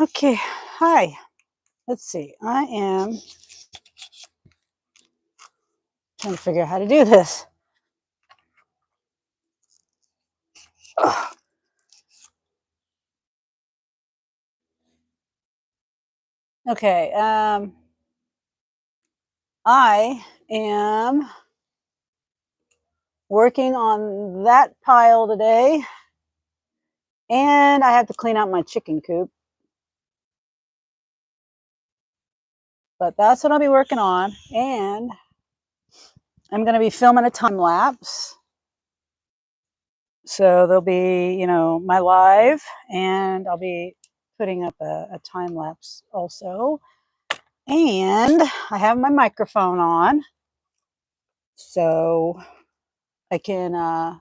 Okay, hi. Let's see. I am trying to figure out how to do this. Ugh. Okay, I am working on that pile today, and I have to clean out my chicken coop. But that's what I'll be working on, and I'm going to be filming a time lapse. So there'll be, my live, and I'll be putting up a time lapse also. And I have my microphone on, so I can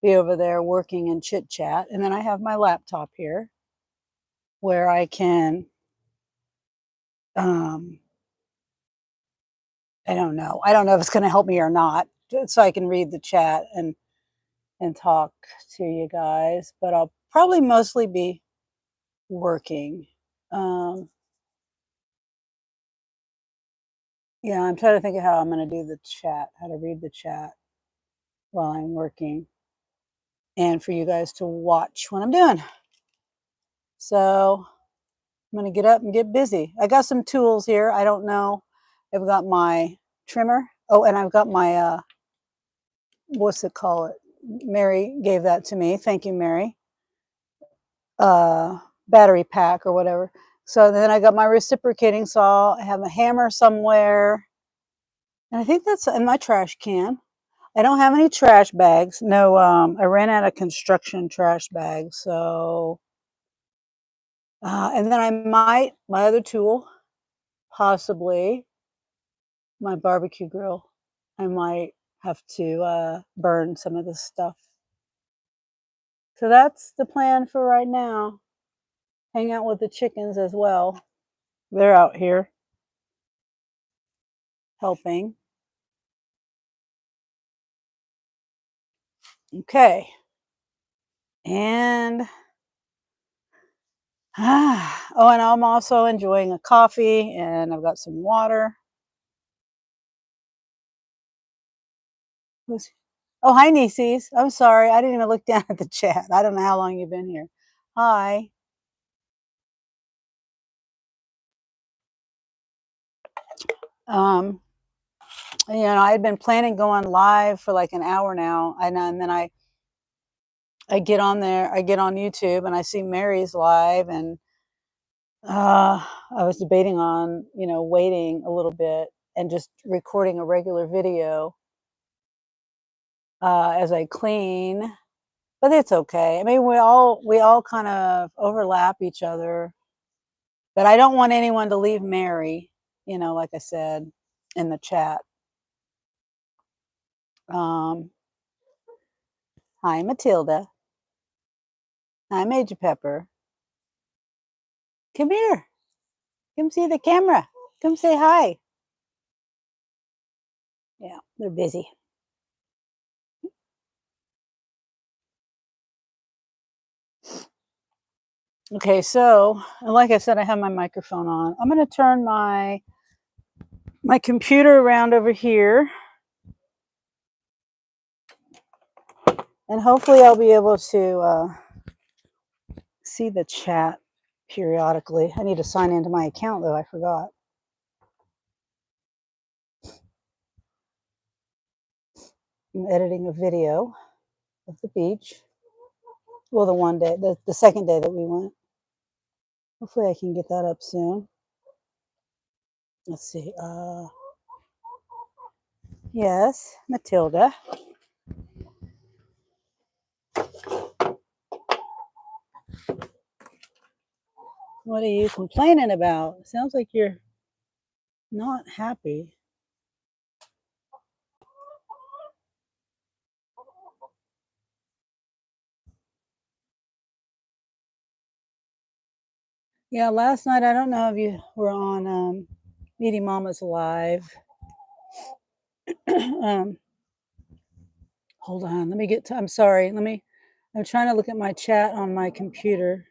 be over there working and chit chat. And then I have my laptop here where I can, I don't know. I don't know if it's going to help me or not, so I can read the chat and talk to you guys. But I'll probably mostly be working. Yeah, I'm trying to think of how I'm going to do the chat, how to read the chat while I'm working, and for you guys to watch what I'm doing. So I'm going to get up and get busy. I got some tools here. I don't know. I've got my trimmer. Oh, and I've got my, what's it called? Mary gave that to me. Thank you, Mary. Battery pack or whatever. So then I got my reciprocating saw. I have a hammer somewhere. And I think that's in my trash can. I don't have any trash bags. No, I ran out of construction trash bags. So, and then my other tool, possibly my barbecue grill. I might have to burn some of this stuff. So that's the plan for right now. Hang out with the chickens as well. They're out here helping. Okay. And oh, and I'm also enjoying a coffee, and I've got some water. Oh, hi, Nieces. I'm sorry. I didn't even look down at the chat. I don't know how long you've been here. Hi. I had been planning going live for like an hour now, and then I get on there, I get on YouTube, and I see Mary's live, and I was debating on, waiting a little bit and just recording a regular video as I clean, but it's okay. I mean, we all kind of overlap each other, but I don't want anyone to leave Mary, like I said in the chat. Um, Hi, Matilda. Hi, Major Pepper. Come here. Come see the camera. Come say hi. Yeah, they're busy. Okay, so like I said, I have my microphone on. I'm going to turn my computer around over here, and hopefully I'll be able to see the chat periodically. I need to sign into my account, though. I forgot. I'm editing a video of the beach. Well, the second day that we went. Hopefully I can get that up soon. Let's see. Yes, Matilda. What are you complaining about? Sounds like you're not happy. Yeah, last night, I don't know if you were on Meeting Mamas Live. Hold on, let me I'm sorry. I'm trying to look at my chat on my computer.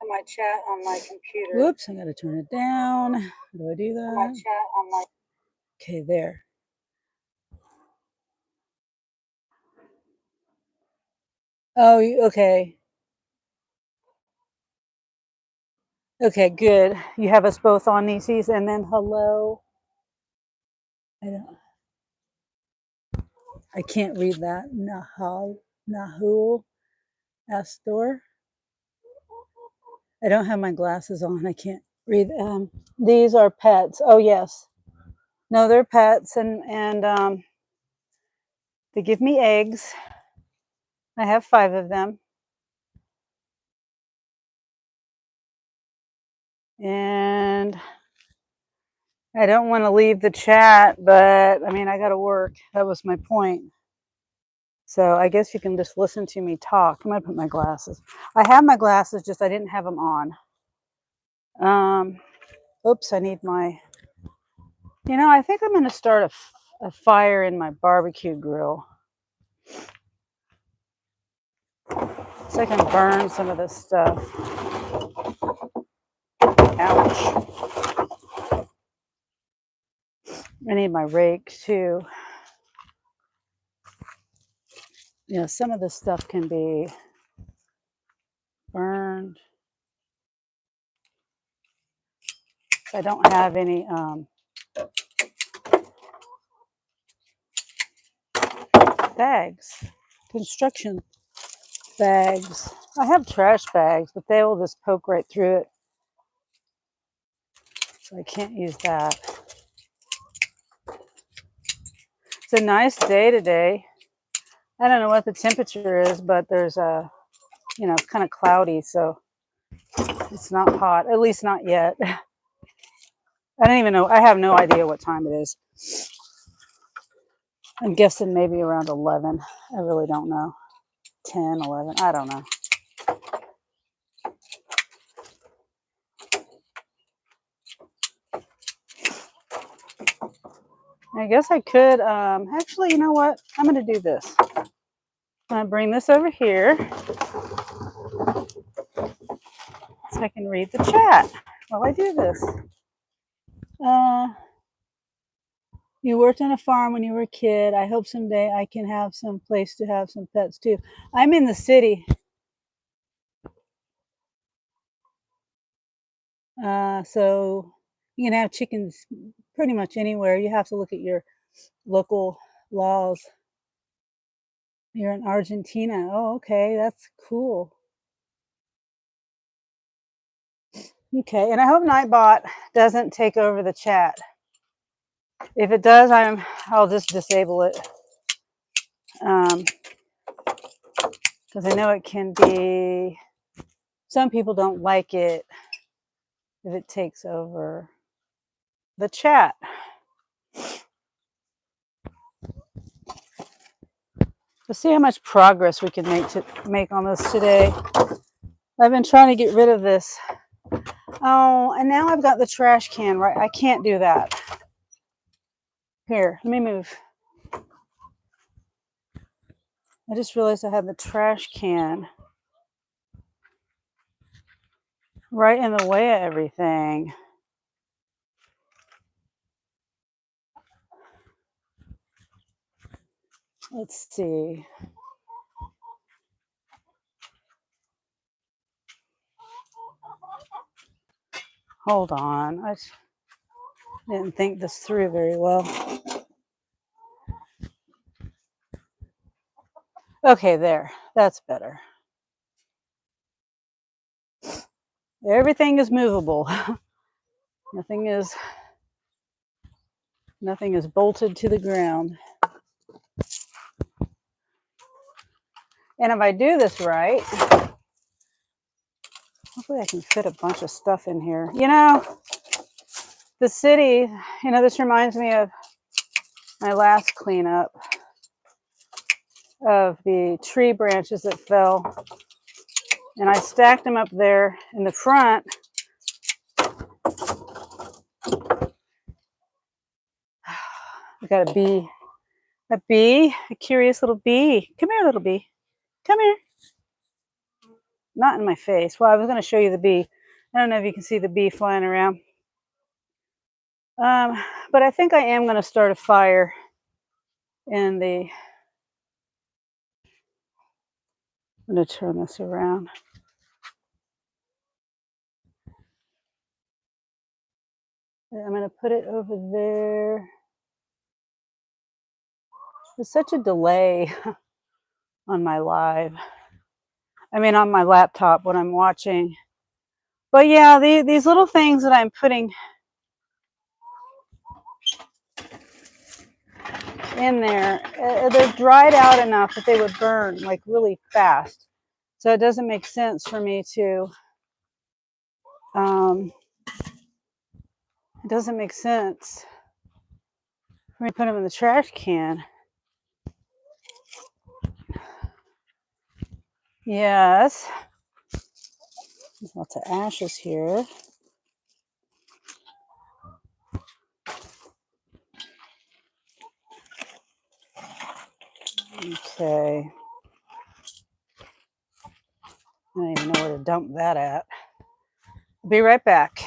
my chat on my computer. Whoops, I gotta turn it down. How do I do that? My chat on my. Okay, there. Oh, okay. Okay, good. You have us both on Nieces, and then hello. I can't read that. Nahul Astor. I don't have my glasses on. I can't read. These are pets. Oh yes. No, they're pets, and they give me eggs. I have 5 of them. And I don't want to leave the chat, but I mean, I got to work. That was my point. So I guess you can just listen to me talk. I'm going to put my glasses. I have my glasses, just I didn't have them on. Oops, I need my, I think I'm going to start a fire in my barbecue grill. So I can burn some of this stuff. Ouch. I need my rake too. Some of this stuff can be burned. I don't have any bags, construction bags. I have trash bags, but they will just poke right through it. So I can't use that. It's a nice day today. I don't know what the temperature is, but there's it's kind of cloudy, so it's not hot, at least not yet. I don't even know. I have no idea what time it is. I'm guessing maybe around 11. I really don't know. 10, 11. I don't know. I guess I could, actually, you know what? I'm going to do this. I'm going to bring this over here so I can read the chat while I do this. You worked on a farm when you were a kid. I hope someday I can have some place to have some pets too. I'm in the city. So you can have chickens pretty much anywhere. You have to look at your local laws. You're in Argentina. Oh, okay. That's cool. Okay. And I hope Nightbot doesn't take over the chat. If it does, I'll just disable it. Because I know it can be, some people don't like it if it takes over the chat. Let's see how much progress we can make on this today. I've been trying to get rid of this. Oh, and now I've got the trash can, right? I can't do that. Here, let me move. I just realized I had the trash can right in the way of everything. Let's see. Hold on. I didn't think this through very well. Okay, there. That's better. Everything is movable. Nothing is bolted to the ground. And if I do this right, hopefully I can fit a bunch of stuff in here. The city, this reminds me of my last cleanup of the tree branches that fell. And I stacked them up there in the front. I got a bee, a curious little bee. Come here, little bee. Come here. Not in my face. Well, I was going to show you the bee. I don't know if you can see the bee flying around. But I think I am going to start a fire in the... I'm going to turn this around. I'm going to put it over there. There's such a delay on my live. I mean, on my laptop when I'm watching. But yeah, these little things that I'm putting in there, they're dried out enough that they would burn like really fast. So it doesn't make sense for me to, it doesn't make sense for me to put them in the trash can. Yes. There's lots of ashes here. Okay. I don't even know where to dump that at. Be right back.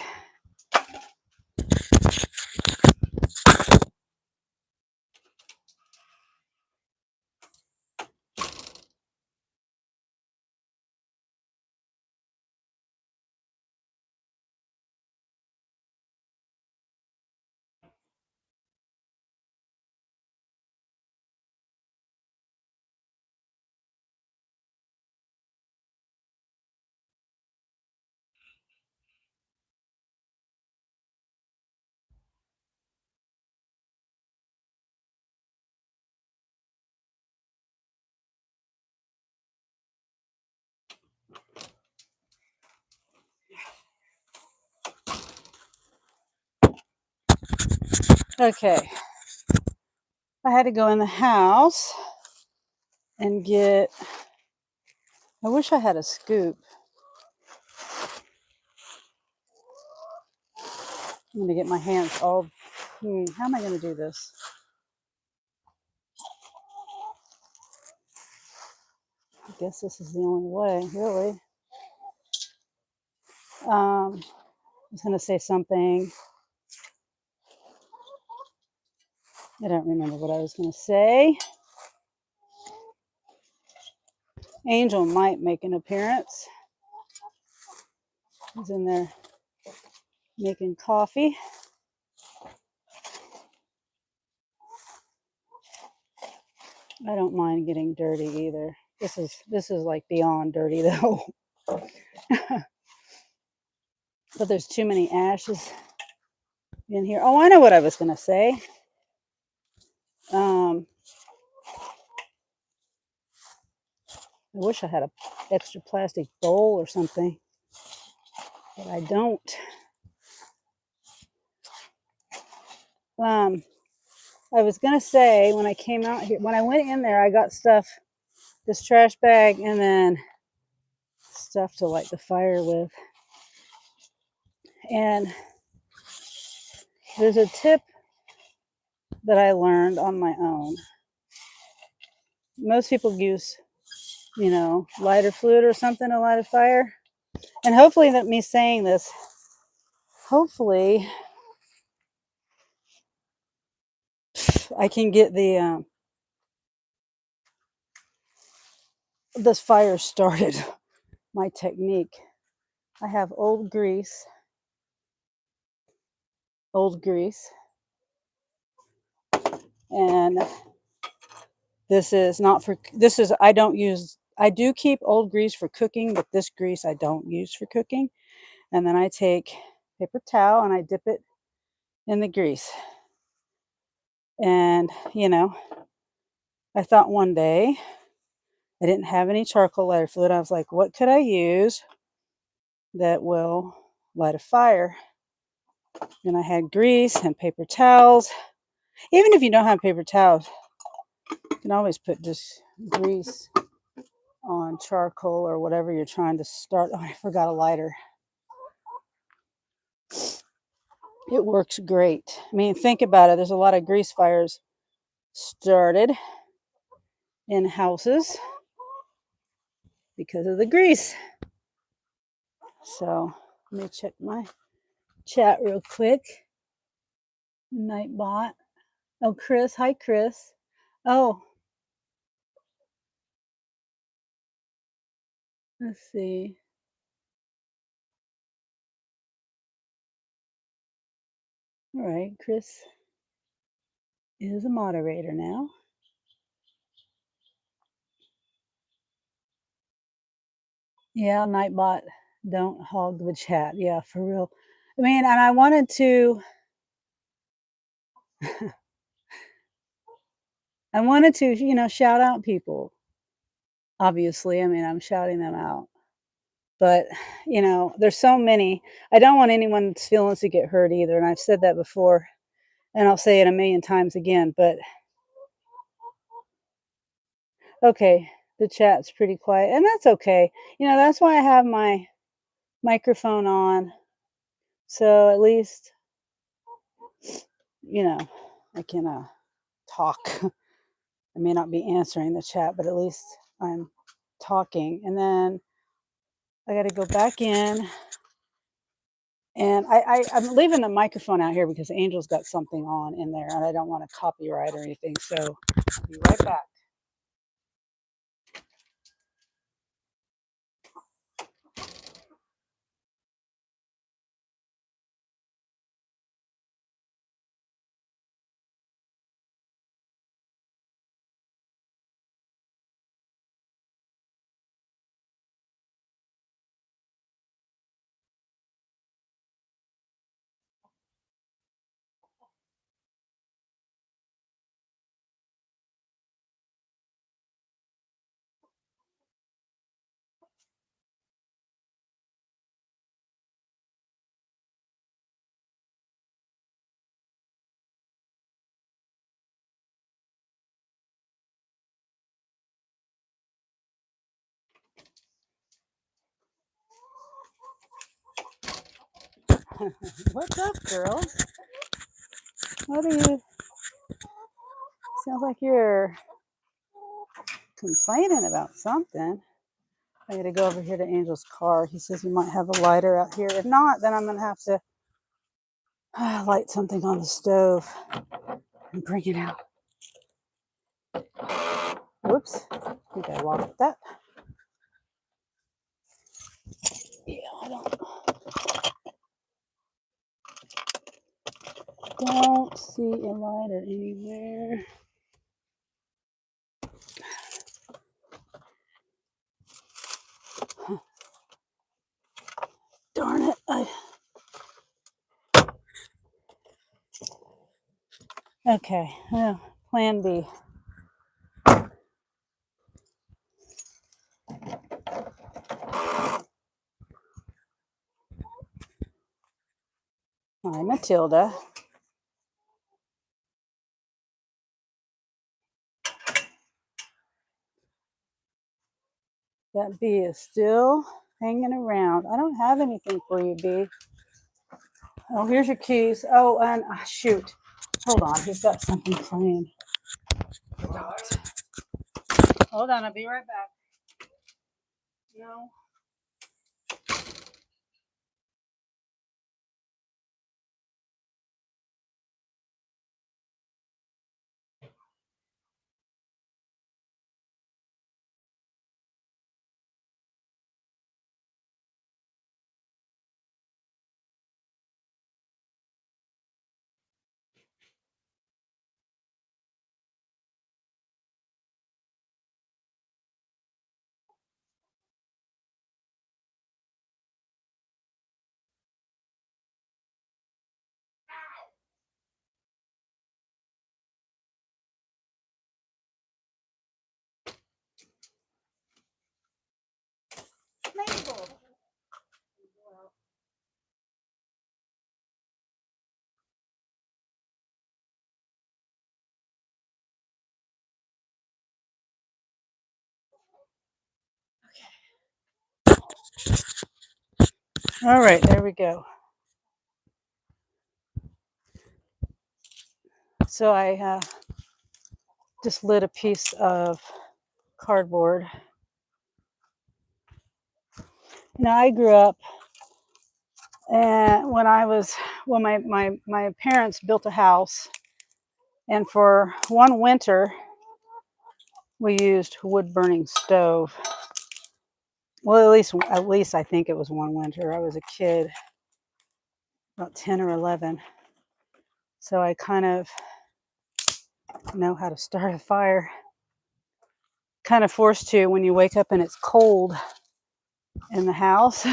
Okay. I had to go in the house and get, I wish I had a scoop. I'm going to get my hands all, how am I going to do this? I guess this is the only way, really. I was going to say something. I don't remember what I was going to say. Angel might make an appearance. He's in there making coffee. I don't mind getting dirty either. This is like beyond dirty though. But there's too many ashes in here. Oh, I know what I was going to say. I wish I had an extra plastic bowl or something, but I don't. I was going to say when I came out here, when I went in there, I got stuff, this trash bag, and then stuff to light the fire with. And there's a tip that I learned on my own. Most people use, lighter fluid or something to light a fire. And hopefully that me saying this, hopefully I can get this fire started. My technique. I have old grease. And I do keep old grease for cooking, but this grease I don't use for cooking. And then I take paper towel and I dip it in the grease. And, I thought one day I didn't have any charcoal lighter fluid. I was like, what could I use that will light a fire? And I had grease and paper towels. Even if you don't have paper towels, you can always put just grease on charcoal or whatever you're trying to start. Oh, I forgot a lighter. It works great. I mean, think about it. There's a lot of grease fires started in houses because of the grease. So let me check my chat real quick. Nightbot. Oh, Chris. Hi, Chris. Oh, let's see. All right, Chris is a moderator now. Yeah, Nightbot, don't hog the chat. Yeah, for real. I mean, and I wanted to, shout out people. Obviously, I mean, I'm shouting them out. But, there's so many. I don't want anyone's feelings to get hurt either. And I've said that before, and I'll say it a million times again. But okay, the chat's pretty quiet, and that's okay. That's why I have my microphone on. So at least, I can talk. I may not be answering the chat, but at least I'm talking. And then I got to go back in. And I'm leaving the microphone out here because Angel's got something on in there and I don't want to copyright or anything. So I'll be right back. What's up, girls? What are you? Sounds like you're complaining about something. I got to go over here to Angel's car. He says he might have a lighter out here. If not, then I'm going to have to light something on the stove and bring it out. Whoops. I think I locked that. Yeah, I don't see a lighter anywhere. Darn it. Okay, well, plan B. Hi, Matilda. That bee is still hanging around. I don't have anything for you, bee. Oh, here's your keys. Oh, and shoot. Hold on, he's got something playing. Hold on, I'll be right back. No. Mabel. All right, there we go. So I just lit a piece of cardboard. Now I grew up And when I was, well, my parents built a house, and for one winter, we used wood burning stove. Well, at least I think it was one winter. I was a kid, about 10 or 11. So I kind of know how to start a fire. Kind of forced to when you wake up and it's cold in the house.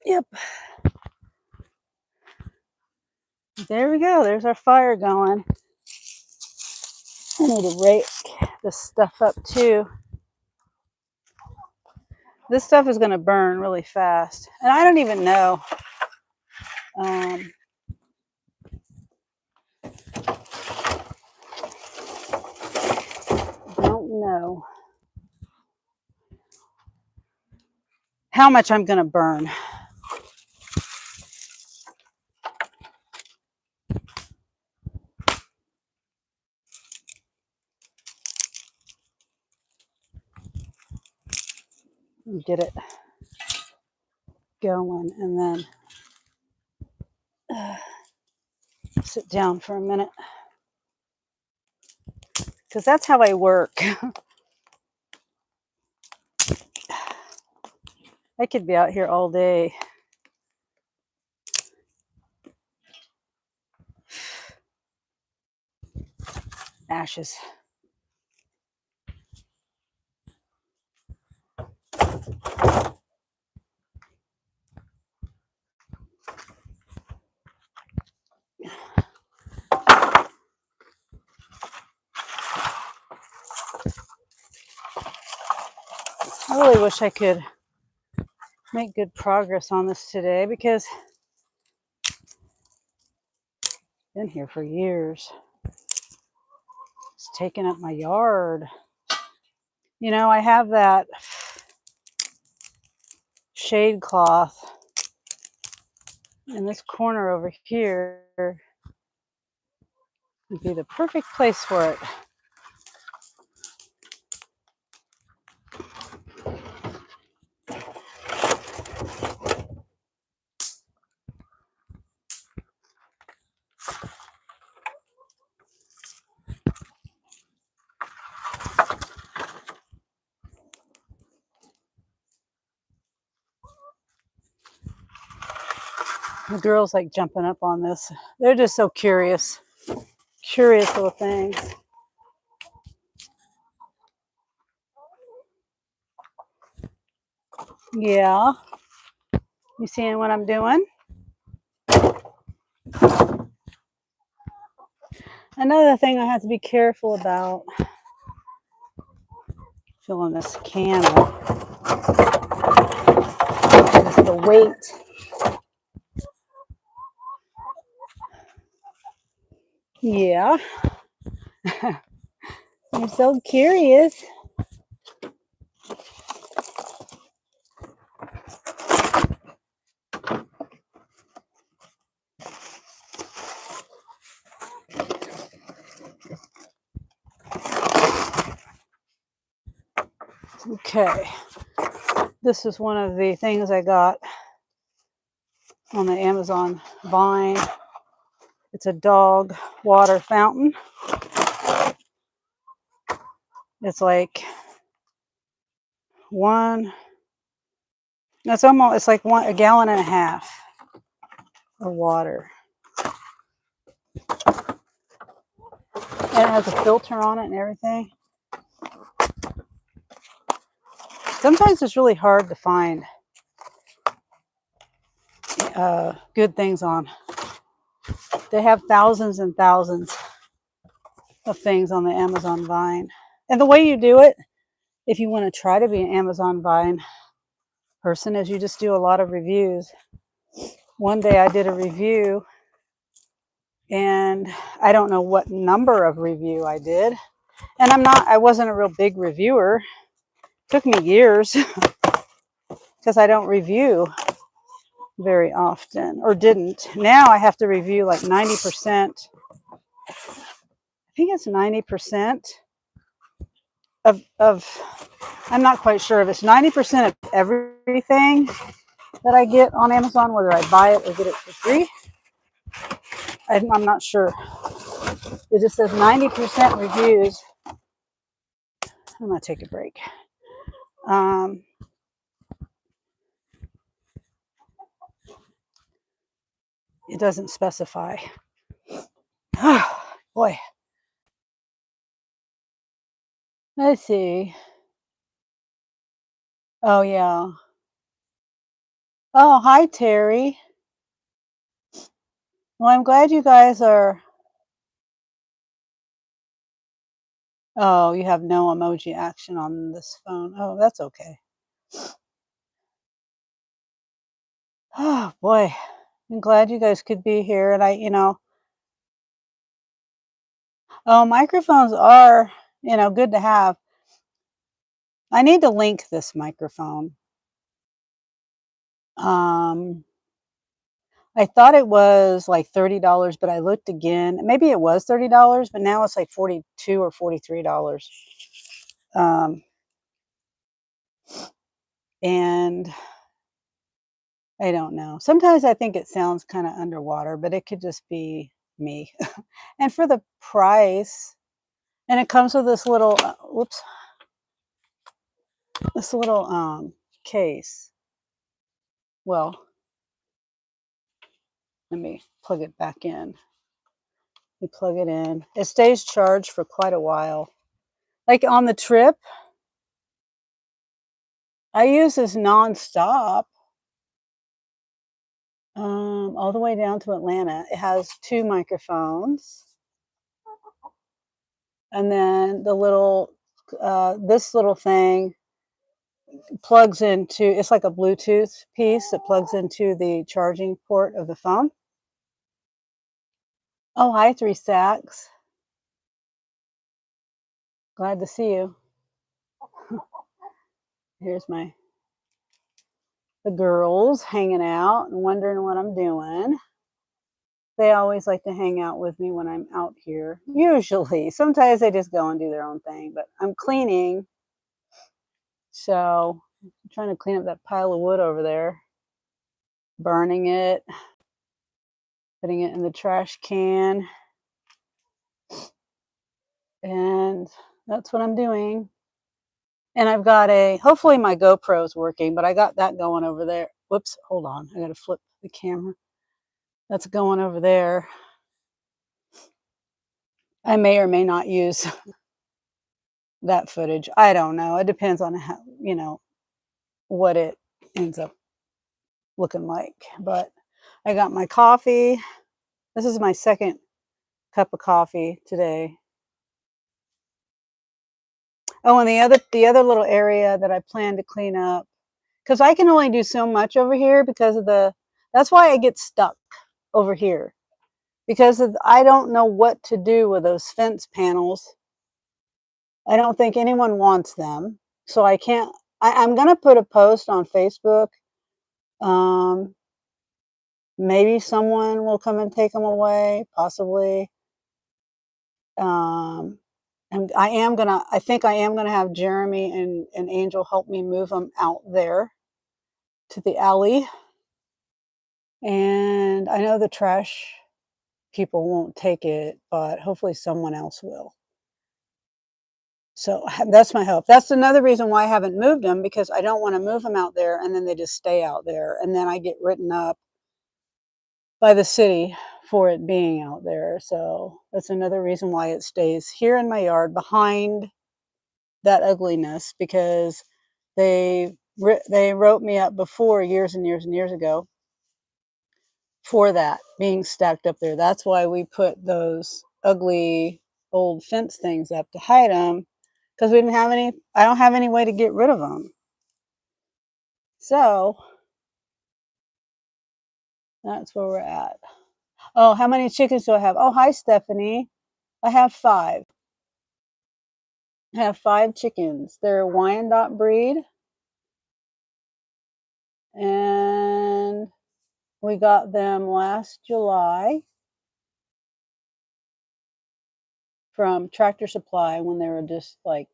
Yep. There we go. There's our fire going. I need to rake this stuff up too. This stuff is going to burn really fast. And I don't even know. Don't know how much I'm going to burn. Get it going and then sit down for a minute, because that's how I work. I could be out here all day. Ashes. I really wish I could make good progress on this today, because I've been here for years. It's taken up my yard. You know, I have that shade cloth in this corner over here. Would be the perfect place for it. The girls like jumping up on this. They're just so curious. Curious little things. Yeah. You seeing what I'm doing? Another thing I have to be careful about, filling this can up, is the weight. Yeah. You're so curious. Okay. This is one of the things I got on the Amazon Vine. It's a dog water fountain. It's like it's like a gallon and a half of water. And it has a filter on it and everything. Sometimes it's really hard to find good things on. They have thousands and thousands of things on the Amazon Vine. And the way you do it, if you want to try to be an Amazon Vine person, is you just do a lot of reviews. One day I did a review, and I don't know what number of review I did. And I wasn't a real big reviewer. It took me years because I don't review very often, or didn't. Now I have to review like 90%. I think it's 90% I'm not quite sure if it's 90% of everything that I get on Amazon, whether I buy it or get it for free. I'm not sure. It just says 90% reviews. I'm gonna take a break. It doesn't specify. Boy. Let's see. Oh, yeah. Oh, hi, Terry. Well, I'm glad you guys are. Oh, you have no emoji action on this phone. Oh, that's okay. Oh, boy. I'm glad you guys could be here. And microphones are, good to have. I need to link this microphone. I thought it was like $30, but I looked again. Maybe it was $30, but now it's like $42 or $43. And I don't know. Sometimes I think it sounds kind of underwater, but it could just be me. And for the price, and it comes with this little, this little case. Well, let me plug it back in. You plug it in. It stays charged for quite a while. Like on the trip, I use this nonstop, all the way down to Atlanta. It has 2 microphones, and then the little, this little thing plugs into. It's like a Bluetooth piece that plugs into the charging port of the phone. Oh, hi, 3 Stacks. Glad to see you. Here's the girls hanging out and wondering what I'm doing. They always like to hang out with me when I'm out here. Usually. Sometimes they just go and do their own thing, but I'm cleaning. So I'm trying to clean up that pile of wood over there, burning it, putting it in the trash can. And that's what I'm doing. And I've got hopefully my GoPro's working, but I got that going over there. Whoops, hold on. I got to flip the camera. That's going over there. I may or may not use that footage. I don't know. It depends on how, what it ends up looking like. But I got my coffee. This is my second cup of coffee today. Oh, and the other little area that I plan to clean up, because I can only do so much over here because of that's why I get stuck over here, because I don't know what to do with those fence panels. I don't think anyone wants them, so I can't. I'm gonna put a post on Facebook. Maybe someone will come and take them away, possibly. And I think I am gonna have Jeremy and Angel help me move them out there to the alley. And I know the trash people won't take it, but hopefully someone else will. So that's my hope. That's another reason why I haven't moved them, because I don't want to move them out there and then they just stay out there and then I get written up by the city for it being out there. So that's another reason why it stays here in my yard behind that ugliness, because they wrote me up before, years and years and years ago, for that being stacked up there. That's why we put those ugly old fence things up, to hide them, because we didn't have any. I don't have any way to get rid of them. So that's where we're at. Oh, how many chickens do I have? Oh, hi, Stephanie. I have 5. I have 5 chickens. They're a Wyandotte breed, and we got them last July from Tractor Supply when they were just like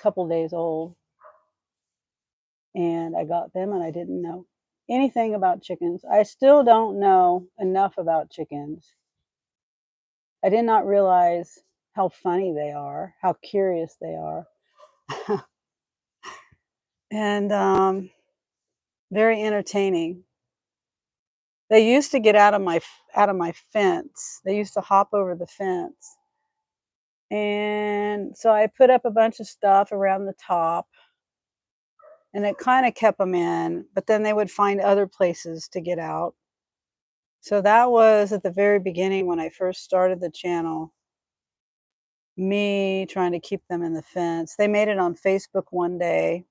couple days old, and I got them, and I didn't know anything about chickens. I still don't know enough about chickens. I did not realize how funny they are, how curious they are, and very entertaining. They used to get out of my fence. They used to hop over the fence, and so I put up a bunch of stuff around the top, and it kind of kept them in. But then they would find other places to get out. So that was at the very beginning when I first started the channel. Me trying to keep them in the fence. They made it on Facebook one day.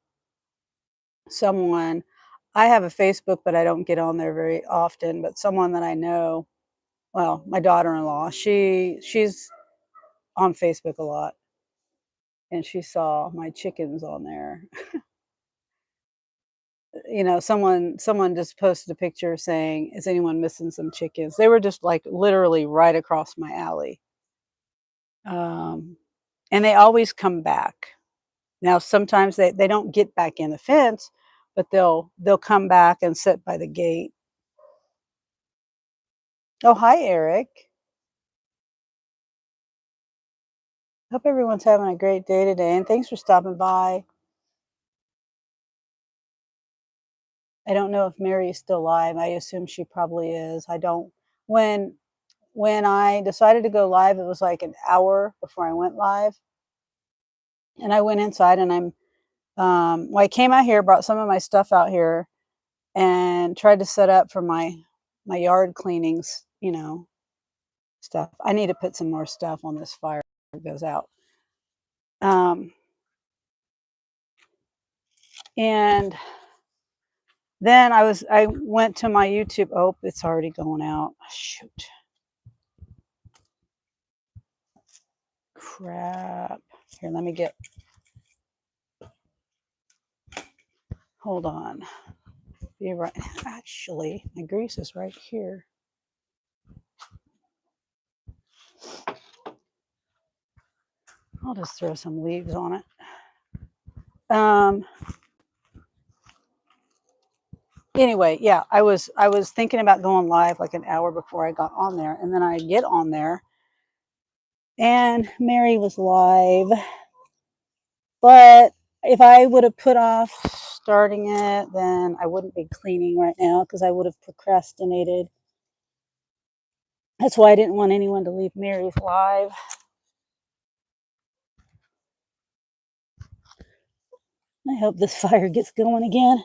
Someone, I have a Facebook, but I don't get on there very often. But someone that I know, well, my daughter-in-law, she's on Facebook a lot, and she saw my chickens on there. You know, someone just posted a picture saying, "Is anyone missing some chickens?" They were just like literally right across my alley, um, and they always come back. Now, sometimes they don't get back in the fence, but they'll come back and sit by the gate. Oh, hi, Eric. Hope everyone's having a great day today, and thanks for stopping by. I don't know if Mary is still live. I assume she probably is. I don't. When when I decided to go live, it was like an hour before I went live, and I went inside and well, I came out here, brought some of my stuff out here, and tried to set up for my yard cleanings, stuff. I need to put some more stuff on this fire before it goes out. And then I went to my YouTube. Oh, it's already going out. Shoot. Crap. Here, let me get. Hold on. Be right. Actually, my grease is right here. I'll just throw some leaves on it. Anyway, yeah, I was thinking about going live like an hour before I got on there, and then I get on there, and Mary was live. But if I would have put off starting it, then I wouldn't be cleaning right now because I would have procrastinated. That's why I didn't want anyone to leave Mary's live. I hope this fire gets going again.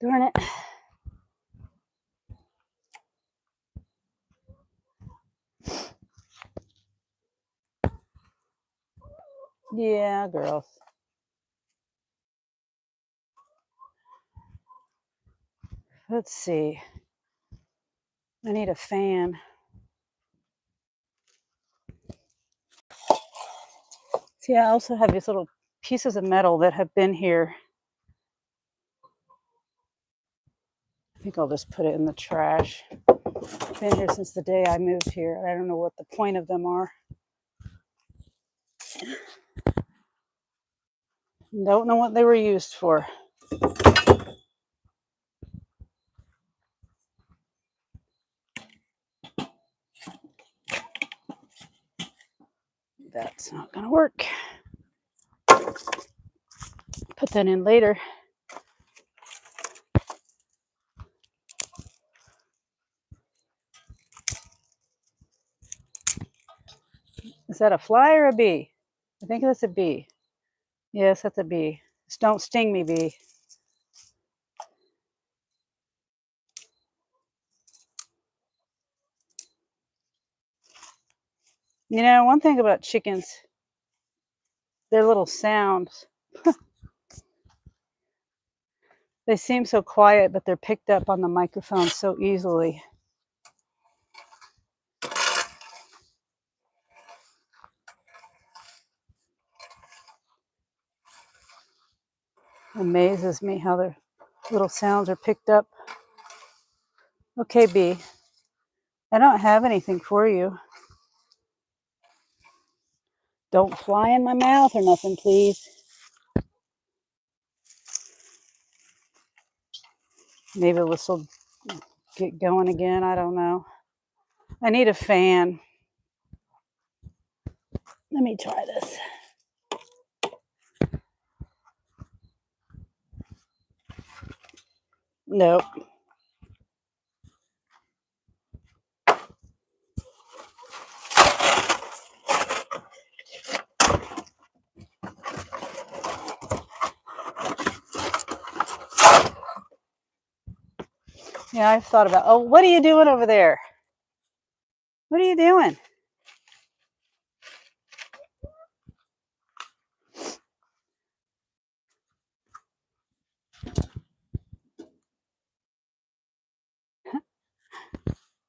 Darn it. Yeah, girls. Let's see. I need a fan. See, I also have these little pieces of metal that have been here. I think I'll just put it in the trash. Been here since the day I moved here. I don't know what the point of them are. Don't know what they were used for. That's not going to work. Put that in later. Is that a fly or a bee? I think that's a bee. Yes, that's a bee. Just don't sting me, bee. You know, one thing about chickens, their little sounds. They seem so quiet, but they're picked up on the microphone so easily. Amazes me how their little sounds are picked up. Okay, bee. I don't have anything for you. Don't fly in my mouth or nothing, please. Maybe this will get going again. I don't know. I need a fan. Let me try this. Nope. Yeah, I've thought about, oh, what are you doing over there? What are you doing?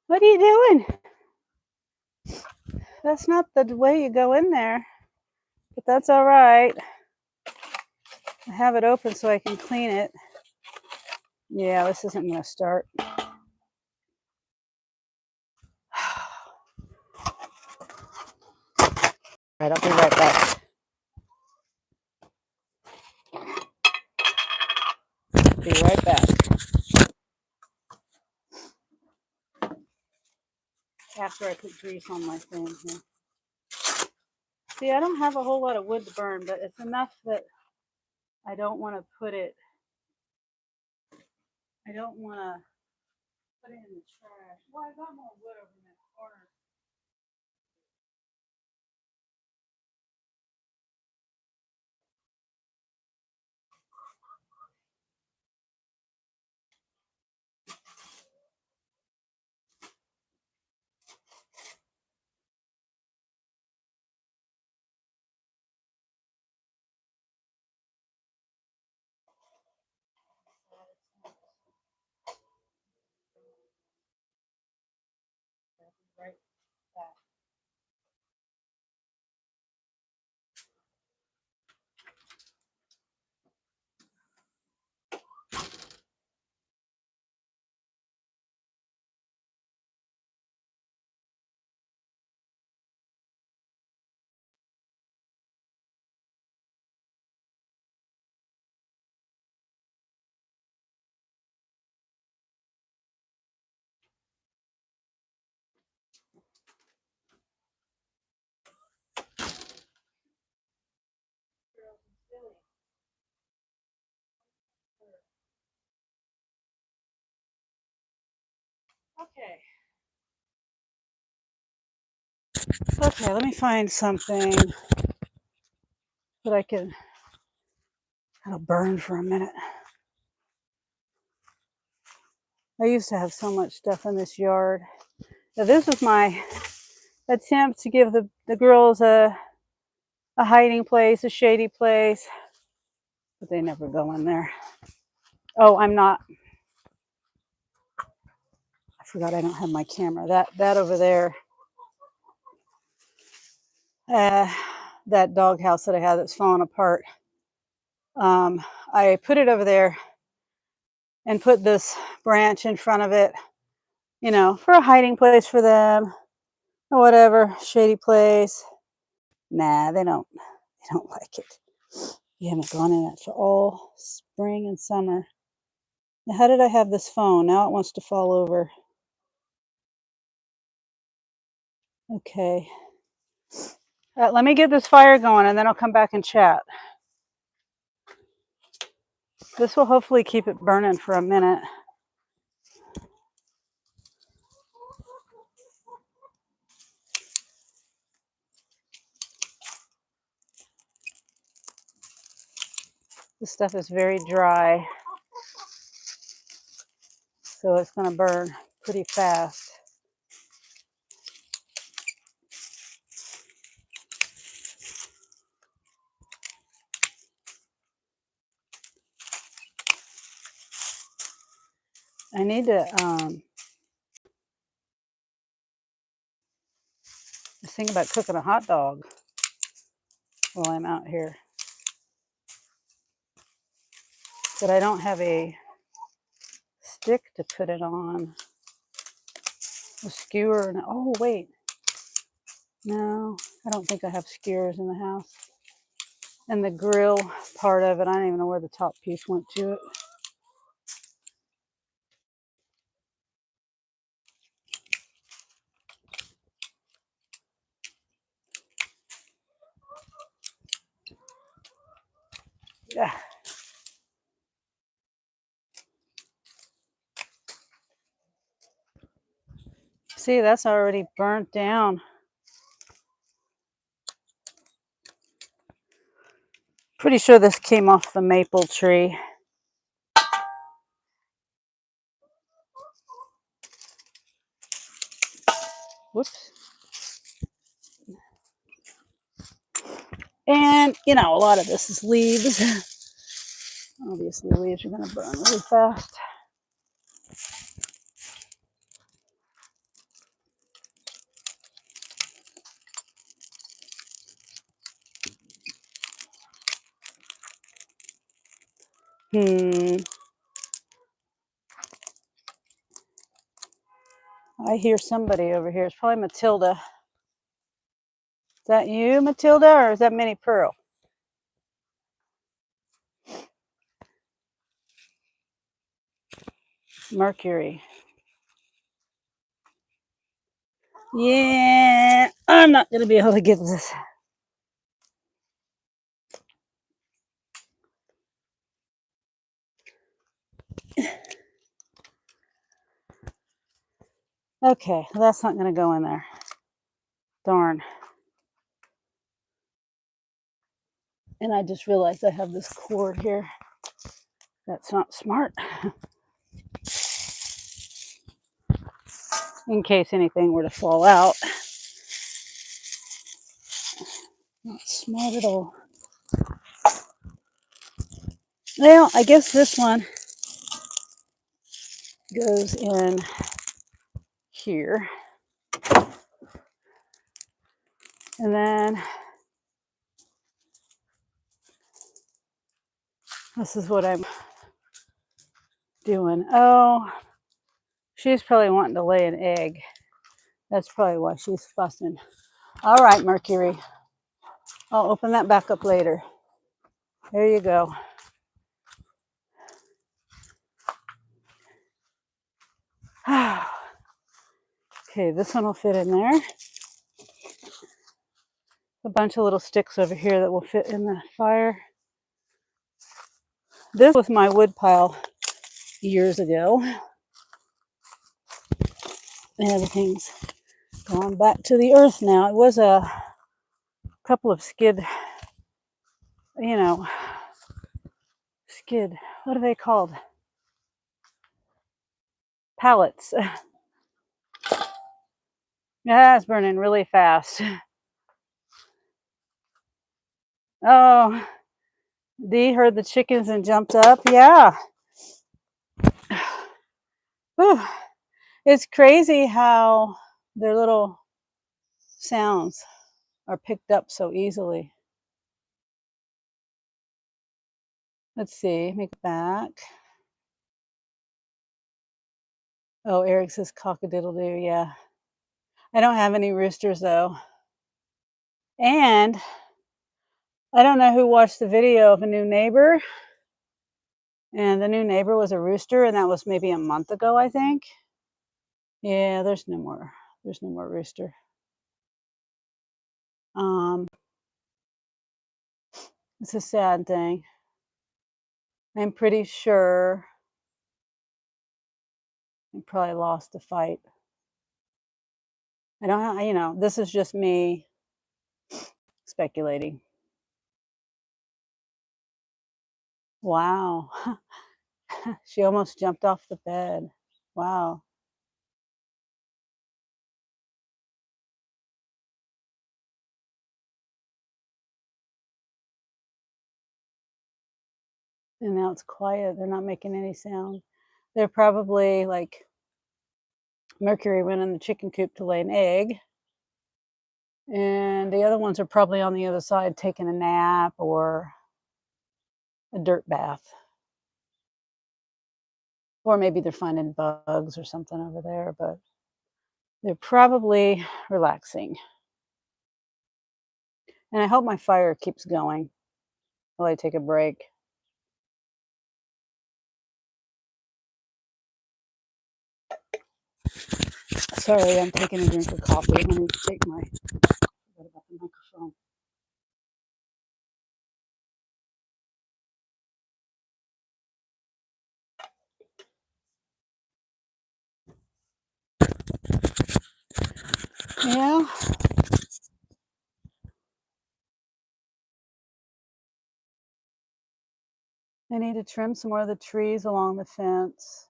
What are you doing? That's not the way you go in there, but that's all right. I have it open so I can clean it. Yeah, this isn't going to start. All right, I'll be right back. Be right back. After I put grease on my thing here. See, I don't have a whole lot of wood to burn, but it's enough that I don't want to put it. I don't want to put it in the trash. Well, I got more wood over in that corner. Right back. Okay. Okay, let me find something that I can, that'll burn for a minute. I used to have so much stuff in this yard. Now, this is my attempt to give the girls a hiding place, a shady place, but they never go in there. Oh, I'm not. I forgot I don't have my camera. That over there, that doghouse that I had that's falling apart. I put it over there and put this branch in front of it, for a hiding place for them or whatever, shady place. Nah, they don't like it. You haven't gone in it for all spring and summer. Now, how did I have this phone? Now it wants to fall over. Okay. Let me get this fire going and then I'll come back and chat. This will hopefully keep it burning for a minute. This stuff is very dry, so it's going to burn pretty fast. I need to think about cooking a hot dog while I'm out here. But I don't have a stick to put it on. A skewer. Oh, wait. No, I don't think I have skewers in the house. And the grill part of it, I don't even know where the top piece went to it. Yeah. See, that's already burnt down. Pretty sure this came off the maple tree. Whoops. And, you know, a lot of this is leaves. Obviously, leaves are going to burn really fast. I hear somebody over here. It's probably Matilda. Is that you, Matilda, or is that Minnie Pearl? Mercury. Yeah, I'm not going to be able to get this. Okay, that's not going to go in there. Darn. And I just realized I have this cord here. That's not smart. In case anything were to fall out. Not smart at all. Well, I guess this one goes in here. And then this is what I'm doing. Oh, she's probably wanting to lay an egg. That's probably why she's fussing. All right, Mercury. I'll open that back up later. There you go. Okay, this one will fit in there. A bunch of little sticks over here that will fit in the fire. This was my wood pile years ago. And everything's gone back to the earth now. It was a couple of skid, what are they called? Pallets. Yeah, it's burning really fast. Oh, Dee heard the chickens and jumped up. Yeah. Whew. It's crazy how their little sounds are picked up so easily. Let's see, make it back. Oh, Eric says cock-a-doodle-doo, yeah. I don't have any roosters though. And I don't know who watched the video of a new neighbor. And the new neighbor was a rooster, and that was maybe a month ago, I think. Yeah, there's no more rooster. It's a sad thing. I'm pretty sure I probably lost the fight. I don't know, this is just me speculating. Wow. She almost jumped off the bed. Wow. And now it's quiet. They're not making any sound. They're probably like Mercury went in the chicken coop to lay an egg. And the other ones are probably on the other side taking a nap or a dirt bath. Or maybe they're finding bugs or something over there, but they're probably relaxing. And I hope my fire keeps going while I take a break. Sorry, I'm taking a drink of coffee. Let me take my, what about the microphone? Yeah. I need to trim some more of the trees along the fence.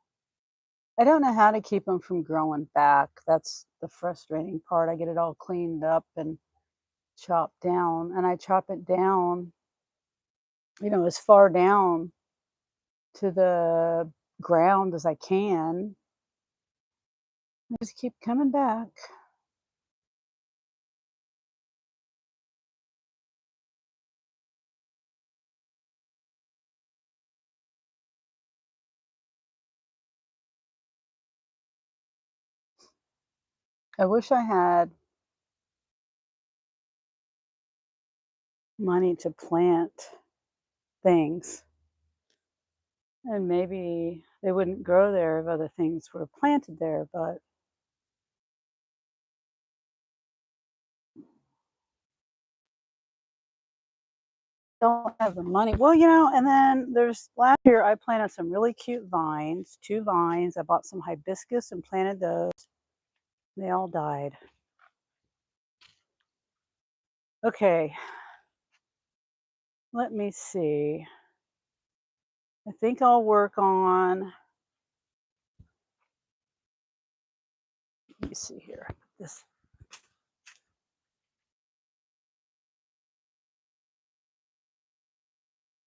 I don't know how to keep them from growing back. That's the frustrating part. I get it all cleaned up and chopped down, and I chop it down, as far down to the ground as I can. I just keep coming back. I wish I had money to plant things, and maybe they wouldn't grow there if other things were planted there, but don't have the money. Well, and then there's last year I planted some really cute vines, 2 vines. I bought some hibiscus and planted those. They all died. Okay, let me see. I think I'll work on, let me see here. This,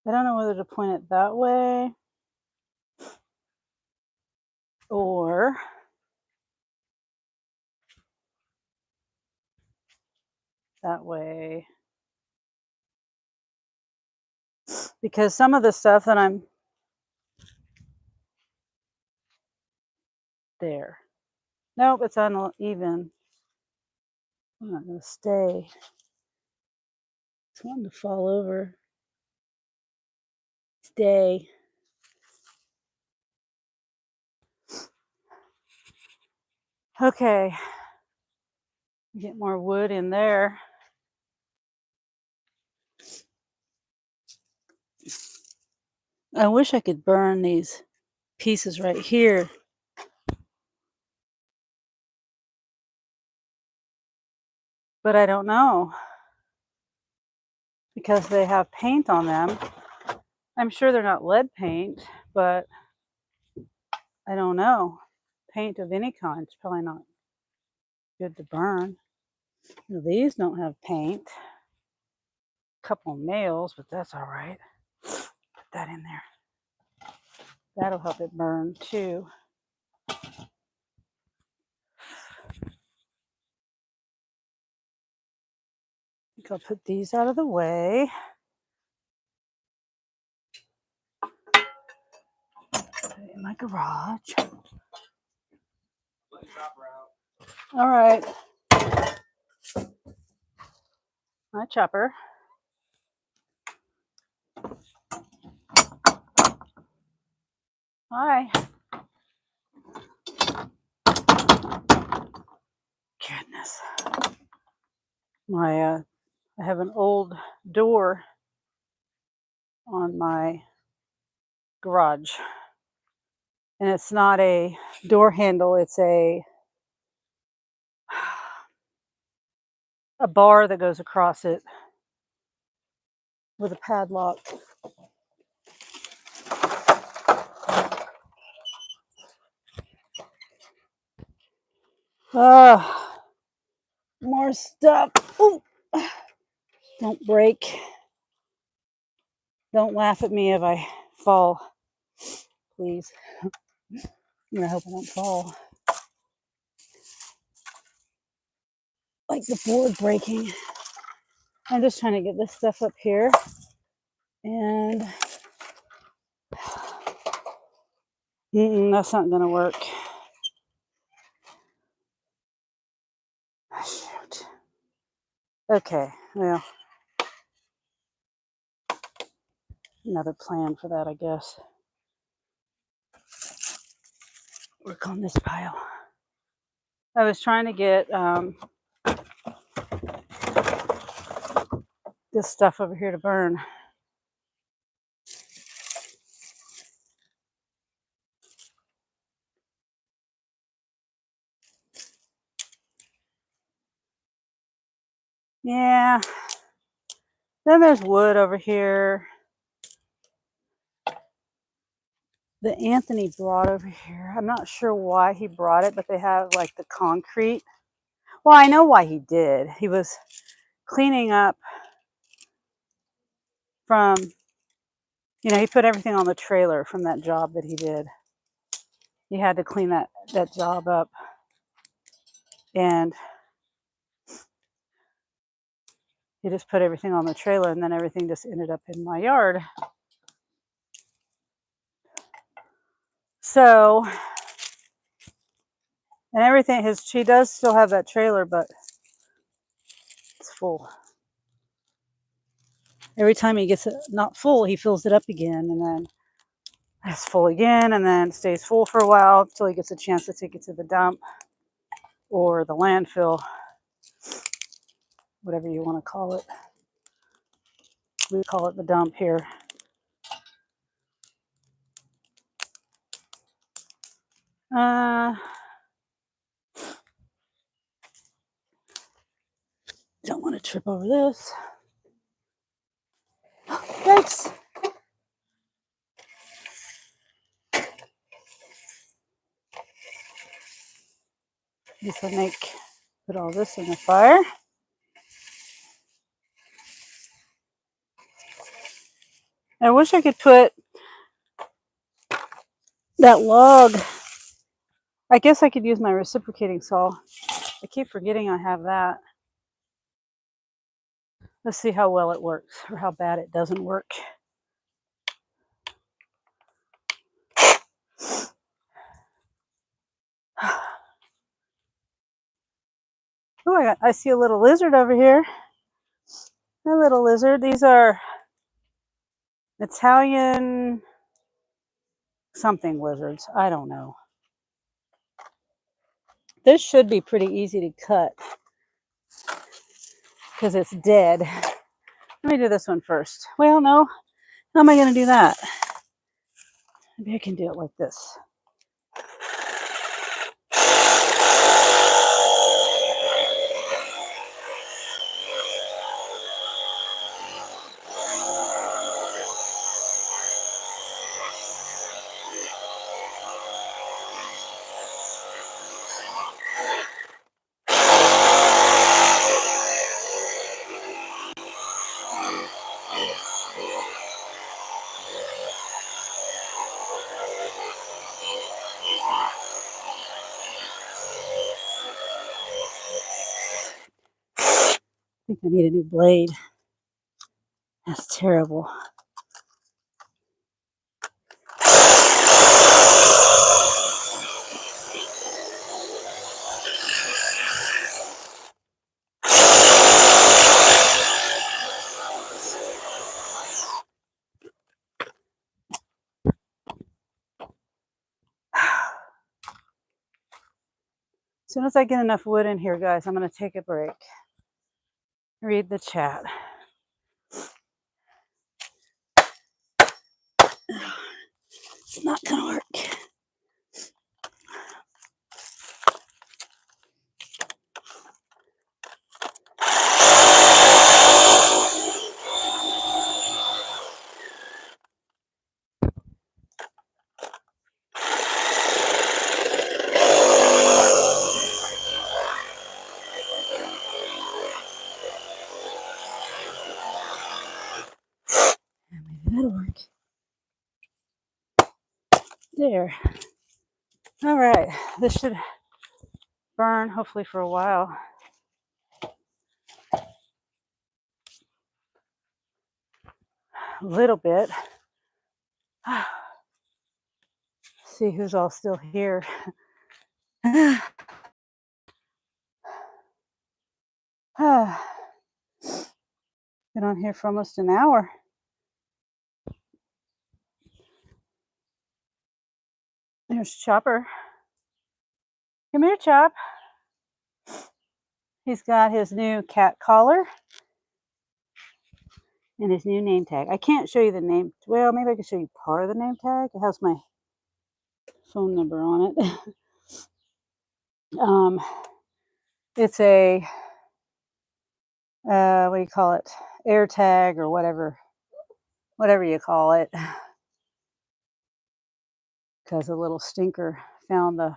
I don't know whether to point it that way or that way, because some of the stuff that I'm there. Nope, it's uneven. I'm not going to stay. It's wanting to fall over. Stay. Okay. Get more wood in there. I wish I could burn these pieces right here. But I don't know, because they have paint on them. I'm sure they're not lead paint, but I don't know. Paint of any kind is probably not good to burn. These don't have paint. A couple nails, but that's all right. Put that in there. That'll help it burn too. I think I'll put these out of the way. Put it in my garage. All right. My chopper. Hi. Goodness. I have an old door on my garage, and it's not a door handle, it's a bar that goes across it with a padlock. More stuff. Ooh. Don't break. Don't laugh at me if I fall, please. I hope I don't fall. Like the board breaking. I'm just trying to get this stuff up here. And that's not going to work. Shoot. Okay, well, another plan for that, I guess. Work on this pile. I was trying to get this stuff over here to burn. Yeah. Then there's wood over here that Anthony brought over here. I'm not sure why he brought it, but they have like the concrete. Well, I know why he did. He was cleaning up from, you know, he put everything on the trailer from that job that he did. He had to clean that job up. And he just put everything on the trailer, and then everything just ended up in my yard. So, and everything, she does still have that trailer, but it's full. Every time he gets it not full, he fills it up again, and then it's full again, and then stays full for a while until he gets a chance to take it to the dump or the landfill, whatever you want to call it. We call it the dump here. Don't want to trip over this. Yikes. This will put all this in the fire. I wish I could put that log. I guess I could use my reciprocating saw. I keep forgetting I have that. Let's see how well it works or how bad it doesn't work. Oh, I see a little lizard over here. A little lizard. These are Italian something lizards. I don't know. This should be pretty easy to cut because it's dead. Let me do this one first. Well, no. How am I going to do that? Maybe I can do it like this. I think I need a new blade. That's terrible. As soon as I get enough wood in here, guys, I'm going to take a break. Read the chat. It's not going to work. Maybe that'll work. There. All right. This should burn, hopefully, for a while. A little bit. See who's all still here. Been on here for almost an hour. There's Chopper. Come here, Chop. He's got his new cat collar and his new name tag. I can't show you the name. Well, maybe I can show you part of the name tag. It has my phone number on it. um, it's a what do you call it? Air tag or whatever you call it. Because a little stinker found the.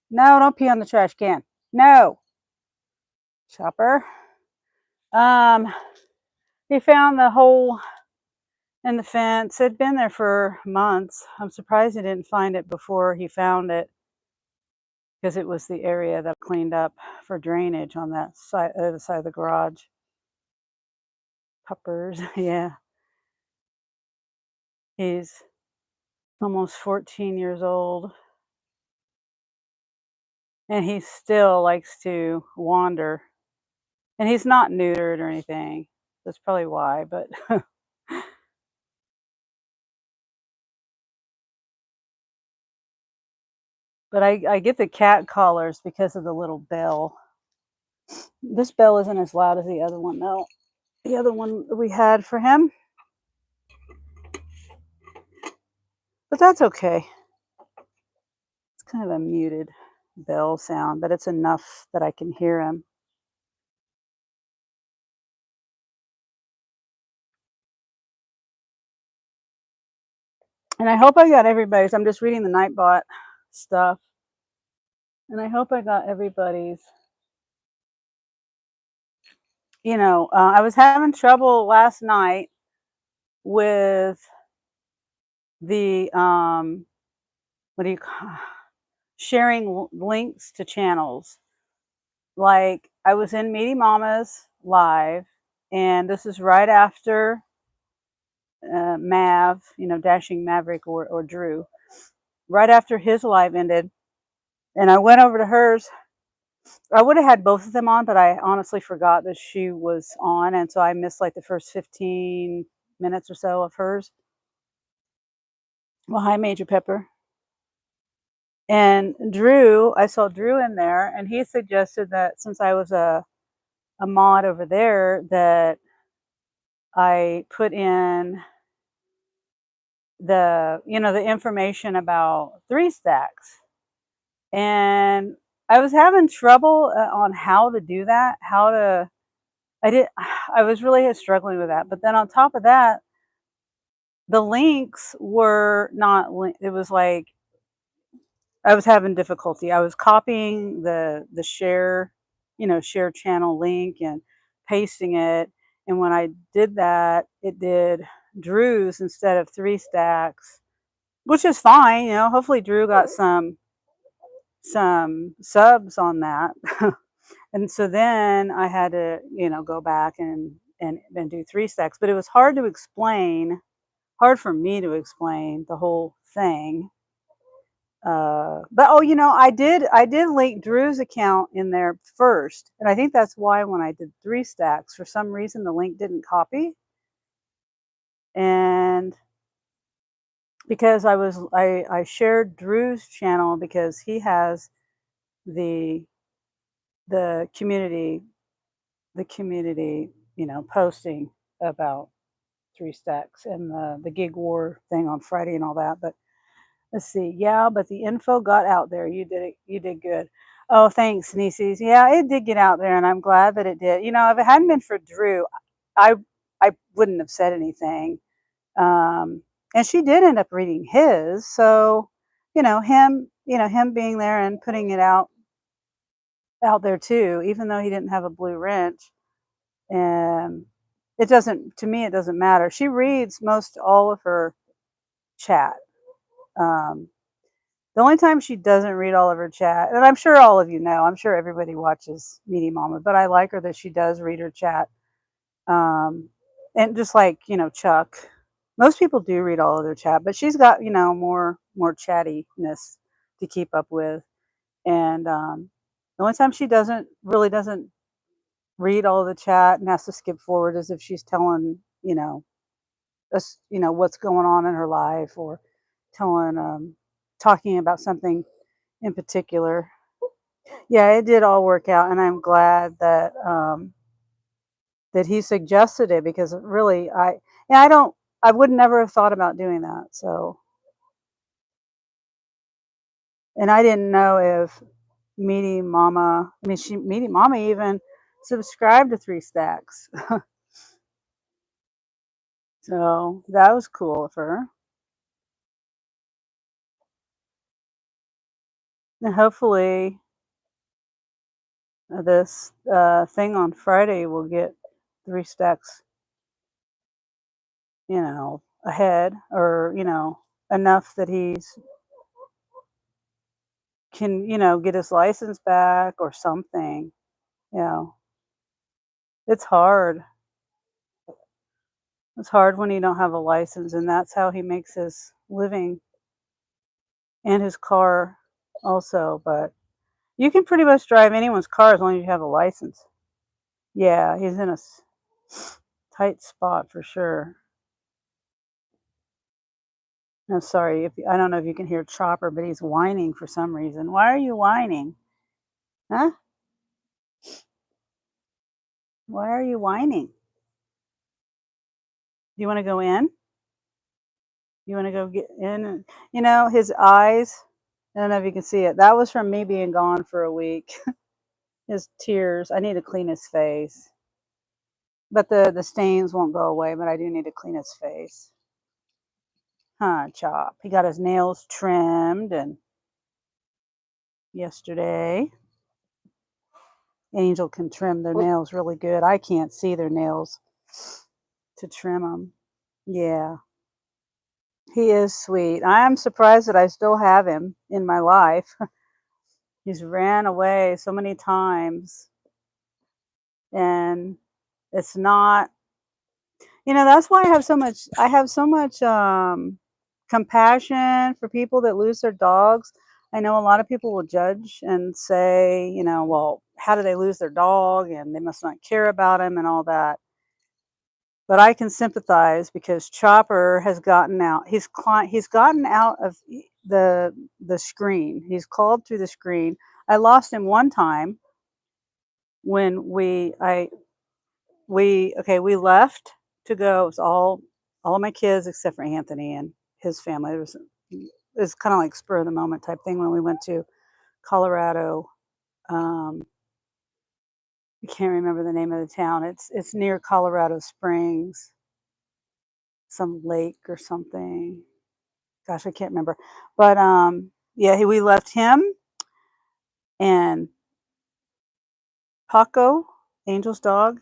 No, don't pee on the trash can. No, Chopper. He found the hole in the fence. It'd been there for months. I'm surprised he didn't find it before he found it, because it was the area that I cleaned up for drainage on that side, other side of the garage. Puppers, yeah. He's almost 14 years old, and he still likes to wander. And he's not neutered or anything. That's probably why, but but I get the cat collars because of the little bell. This bell isn't as loud as the other one, though. The other one that we had for him. But that's okay. It's kind of a muted bell sound, but it's enough that I can hear him. And I hope I got everybody's. I'm just reading the Nightbot stuff. And I hope I got everybody's. I was having trouble last night with the what do you call sharing links to channels. Like, I was in Meaty Mama's live, and this is right after Mav, Dashing Maverick or Drew, right after his live ended, and I went over to hers. I would have had both of them on, but I honestly forgot that she was on, and so I missed like the first 15 minutes or so of hers. Well, hi, Major Pepper. And Drew, I saw Drew in there, and he suggested that since I was a mod over there, that I put in the information about 3-stacks. And I was having trouble on how to do that. I was really struggling with that. But then on top of that, the links were not. It was like I was having difficulty. I was copying the share, share channel link and pasting it. And when I did that, it did Drew's instead of 3-stacks, which is fine. Hopefully Drew got some subs on that. And so then I had to, go back and do 3-stacks. But it was hard for me to explain the whole thing. But I did link Drew's account in there first, and I think that's why when I did 3-stacks, for some reason the link didn't copy, and because I shared Drew's channel because he has the community posting about 3-stacks and the gig war thing on Friday and all that. But let's see. Yeah, but the info got out there. You did good. Oh, thanks, Nieces. Yeah, it did get out there, and I'm glad that it did. If it hadn't been for Drew, I wouldn't have said anything. And she did end up reading his. So, him being there and putting it out there too, even though he didn't have a blue wrench. And it doesn't matter. She reads most all of her chat. The only time she doesn't read all of her chat, and I'm sure all of you know, I'm sure everybody watches Meaty Mama, but I like her that she does read her chat. And just like, Chuck, most people do read all of their chat, but she's got, more chattiness to keep up with. And the only time she doesn't read all of the chat and has to skip forward is if she's telling, us, what's going on in her life, or telling talking about something in particular. Yeah, it did all work out, and I'm glad that that he suggested it because really, yeah, I would never have thought about doing that. So, and I didn't know if Meeting Mama, I mean, Meeting Mama even subscribed to Three Stacks, so that was cool of her. And hopefully, this thing on Friday will get Three Stacks, ahead, or enough that he's can get his license back or something. You know, it's hard. It's hard when you don't have a license, and that's how he makes his living and his car also. But you can pretty much drive anyone's car as long as you have a license. Yeah, he's in a tight spot for sure. I'm sorry if I don't know if you can hear Chopper, but he's whining for some reason. Why are you whining? Huh? Why are you whining? Do you want to go in? You want to go get in? His eyes. I don't know if you can see it. That was from me being gone for a week. His tears. I need to clean his face. But the stains won't go away, but I do need to clean his face. Huh, Chop. He got his nails trimmed and yesterday. Angel can trim their nails really good. I can't see their nails to trim them. Yeah. He is sweet. I am surprised that I still have him in my life. He's ran away so many times, and it's not that's why I have so much compassion for people that lose their dogs. I know a lot of people will judge and say, well, how do they lose their dog and they must not care about him and all that. But I can sympathize because Chopper has gotten out. He's gotten out of the screen. He's called through the screen. I lost him one time when we left to go. It was all of my kids except for Anthony and his family. It was kind of like spur of the moment type thing when we went to Colorado. Um, I can't remember the name of the town. It's near Colorado Springs, some lake or something. Gosh, I can't remember. But yeah, we left him and Paco, Angel's dog,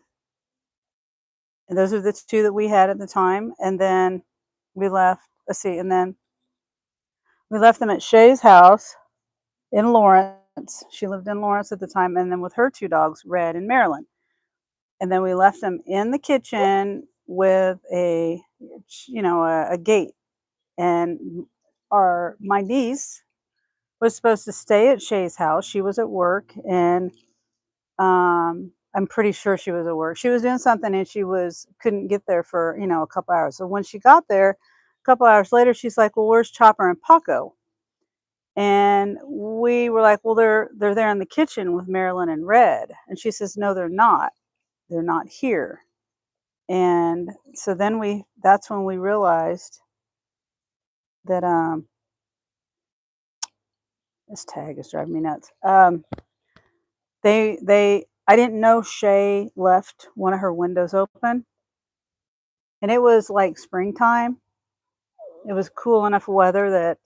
and those are the two that we had at the time. And then we left. Let's see, and then we left them at Shay's house in Lawrence. She lived in Lawrence at the time, and then with her two dogs, Red and Marilyn. And then we left them in the kitchen with a gate. And my niece was supposed to stay at Shay's house. She was at work, and I'm pretty sure she was at work. She was doing something, and she couldn't get there for a couple hours. So when she got there, a couple hours later, she's like, "Well, where's Chopper and Paco?" And we were like, "Well, they're there in the kitchen with Marilyn and Red." And she says, "No, they're not. They're not here." And so then that's when we realized that this tag is driving me nuts. I didn't know Shay left one of her windows open, and it was like springtime. It was cool enough weather that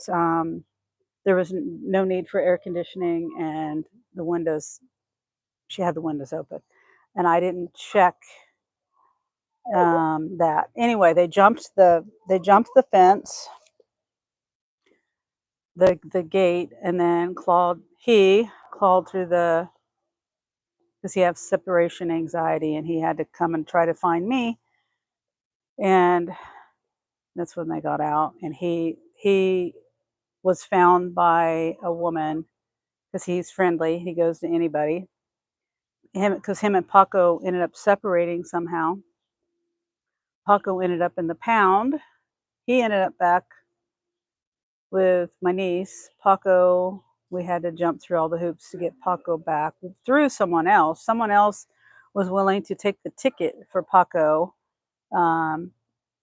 there was no need for air conditioning, and the windows she had the windows open, and I didn't check that. Anyway, they jumped the fence, the gate, and then he called through because he has separation anxiety, and he had to come and try to find me, and that's when they got out. And he was found by a woman because he's friendly. He goes to anybody. Him and Paco ended up separating somehow. Paco ended up in the pound. He ended up back with my niece, Paco. We had to jump through all the hoops to get Paco back through someone else. Someone else was willing to take the ticket for Paco um,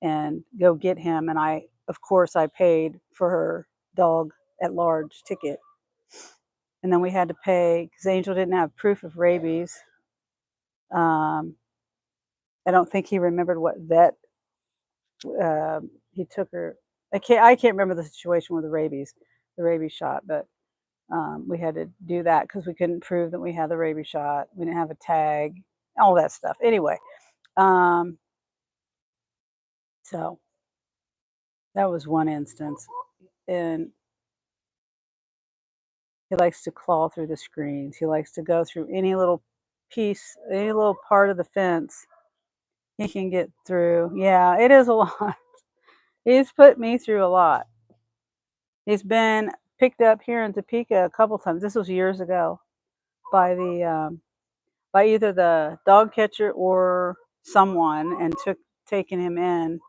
and go get him. And I, of course, I paid for her dog at large ticket. And then we had to pay because Angel didn't have proof of rabies. Um, I don't think he remembered what vet he took her. I can't remember the situation with the rabies shot, but we had to do that because we couldn't prove that we had the rabies shot. We didn't have a tag, all that stuff. Anyway, um, so that was one instance, and he likes to claw through the screens. He likes to go through any little piece, any little part of the fence he can get through. Yeah, it is a lot. He's put me through a lot. He's been picked up here in Topeka a couple times. This was years ago by the by either the dog catcher or someone, and taken him in.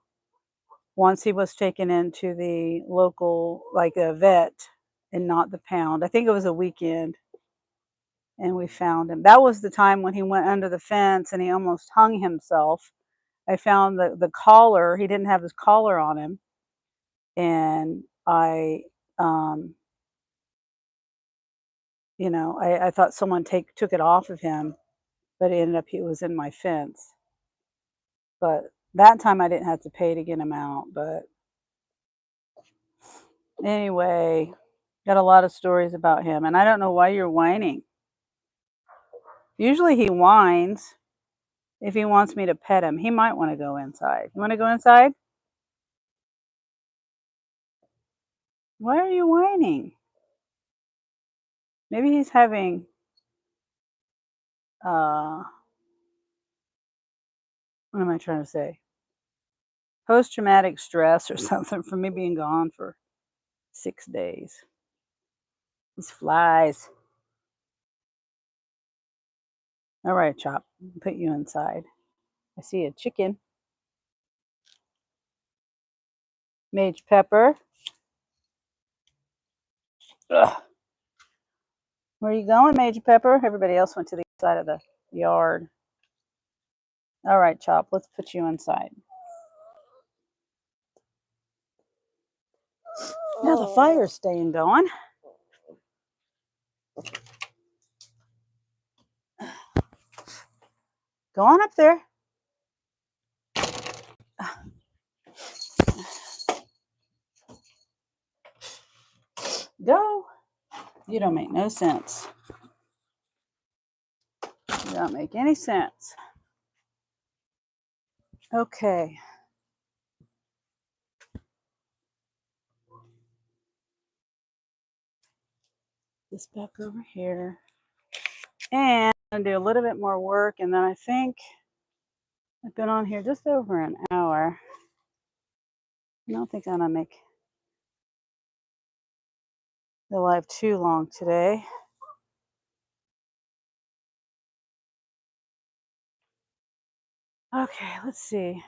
Once he was taken into the local, like a vet, and not the pound. I think it was a weekend, and we found him. That was the time when he went under the fence and he almost hung himself. I found the collar. He didn't have his collar on him, and um, I thought someone took it off of him, but it ended up he was in my fence. But that time I didn't have to pay to get him out. But anyway, got a lot of stories about him, and I don't know why you're whining. Usually he whines if he wants me to pet him. He might want to go inside. You want to go inside? Why are you whining? Maybe he's having what am I trying to say? Post-traumatic stress or something from me being gone for 6 days. These flies. All right, Chop. I'll put you inside. I see a chicken. Mage Pepper. Ugh. Where are you going, Major Pepper? Everybody else went to the side of the yard. All right, Chop. Let's put you inside. Now the fire's staying going. Go on up there. Go. You don't make no sense. You don't make any sense. Okay. This back over here. And I'm going to do a little bit more work, and then I think I've been on here just over an hour. I don't think I'm going to make the live too long today. Okay, let's see.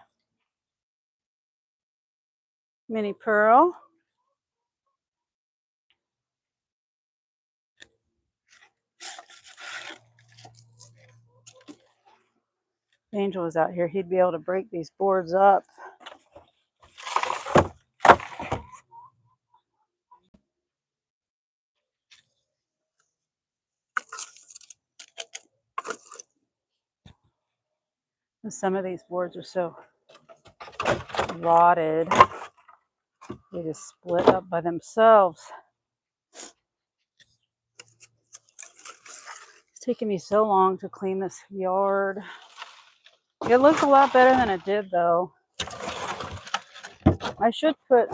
Mini Pearl. Angel was out here. He'd be able to break these boards up. Some of these boards are so rotted. They just split up by themselves. It's taking me so long to clean this yard. It looks a lot better than it did, though. I should put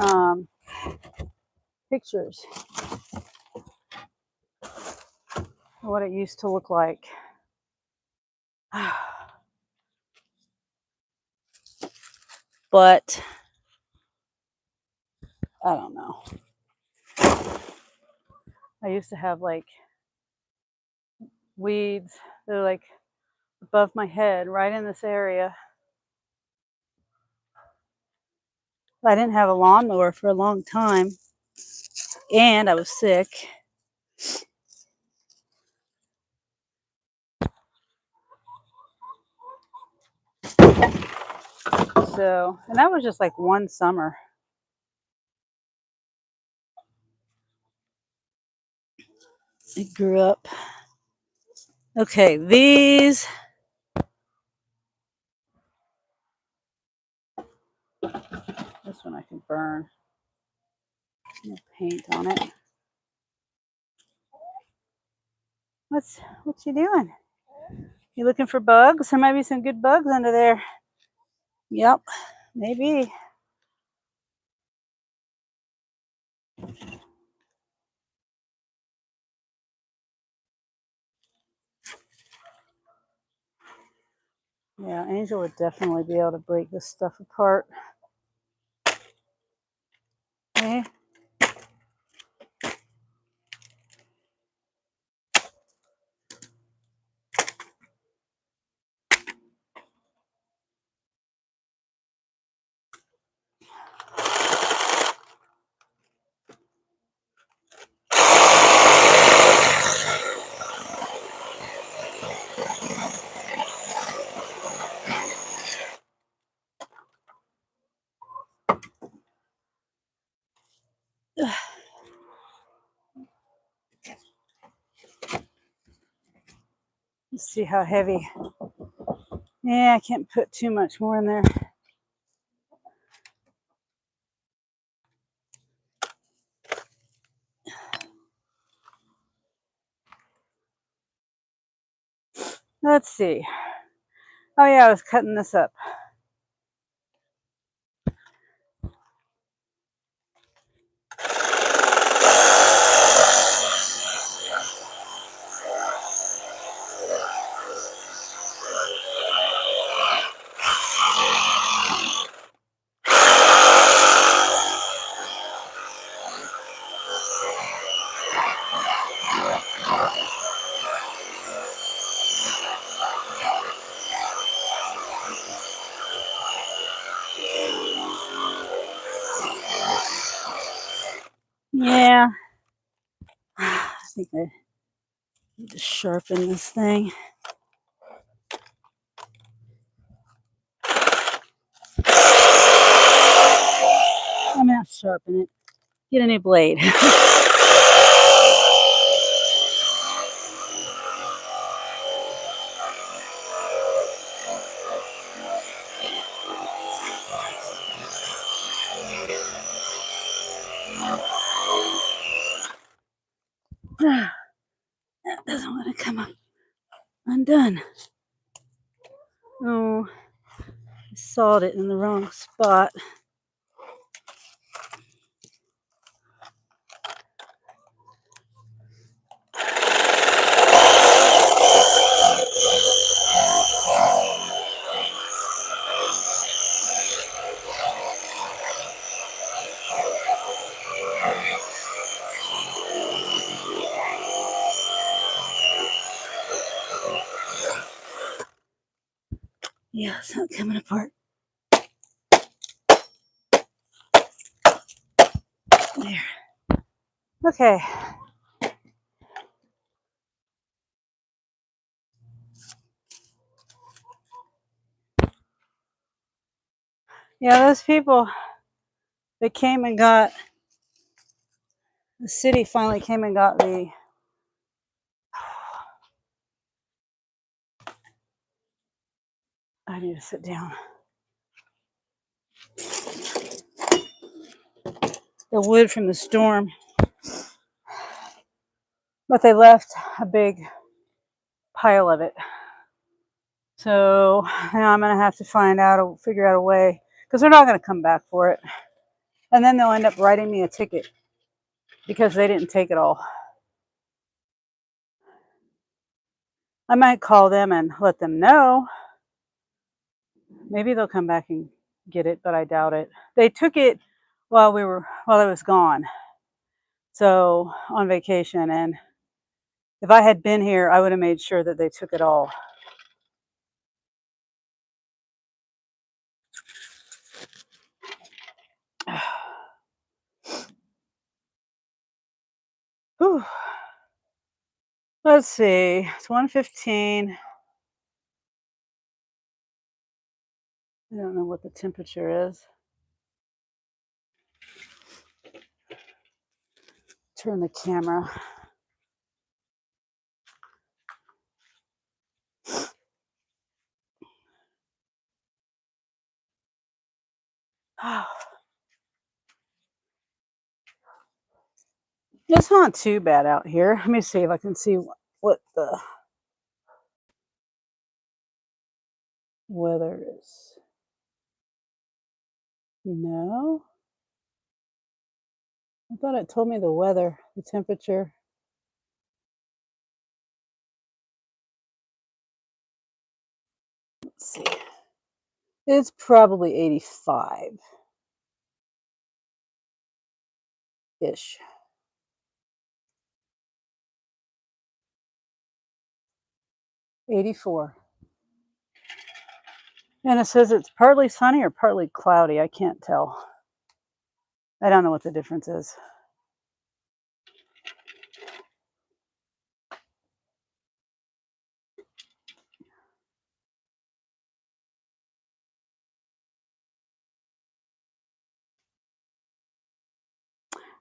pictures of what it used to look like. But I don't know. I used to have like weeds that are like above my head, right in this area. I didn't have a lawnmower for a long time. and I was sick. So, and that was just like one summer. It grew up. Okay, these. This one I can burn. No paint on it. What you doing? You looking for bugs? There might be some good bugs under there. Yep, maybe. Yeah, Angel would definitely be able to break this stuff apart. Okay. Let's see how heavy. Yeah, I can't put too much more in there. Let's see. Oh yeah, I was cutting this up. Yeah. I think I need to sharpen this thing. I'm gonna sharpen it. Get a new blade. That doesn't want to come up undone. Oh, I sawed it in the wrong spot. Yeah, it's not coming apart. There. Okay. Yeah, those people that came and got the city finally came and got the I need to sit down. The wood from the storm. But they left a big pile of it. So now I'm gonna have to figure out a way, because they're not gonna come back for it. And then they'll end up writing me a ticket because they didn't take it all. I might call them and let them know. Maybe they'll come back and get it, but I doubt it. They took it while I was gone. So on vacation, and if I had been here, I would have made sure that they took it all. Let's see. It's 1:15. I don't know what the temperature is. Turn the camera. It's not too bad out here. Let me see if I can see what the weather is. No? I thought it told me the weather, the temperature. Let's see. It's probably 85-ish. '84. And it says it's partly sunny or partly cloudy. I can't tell. I don't know what the difference is.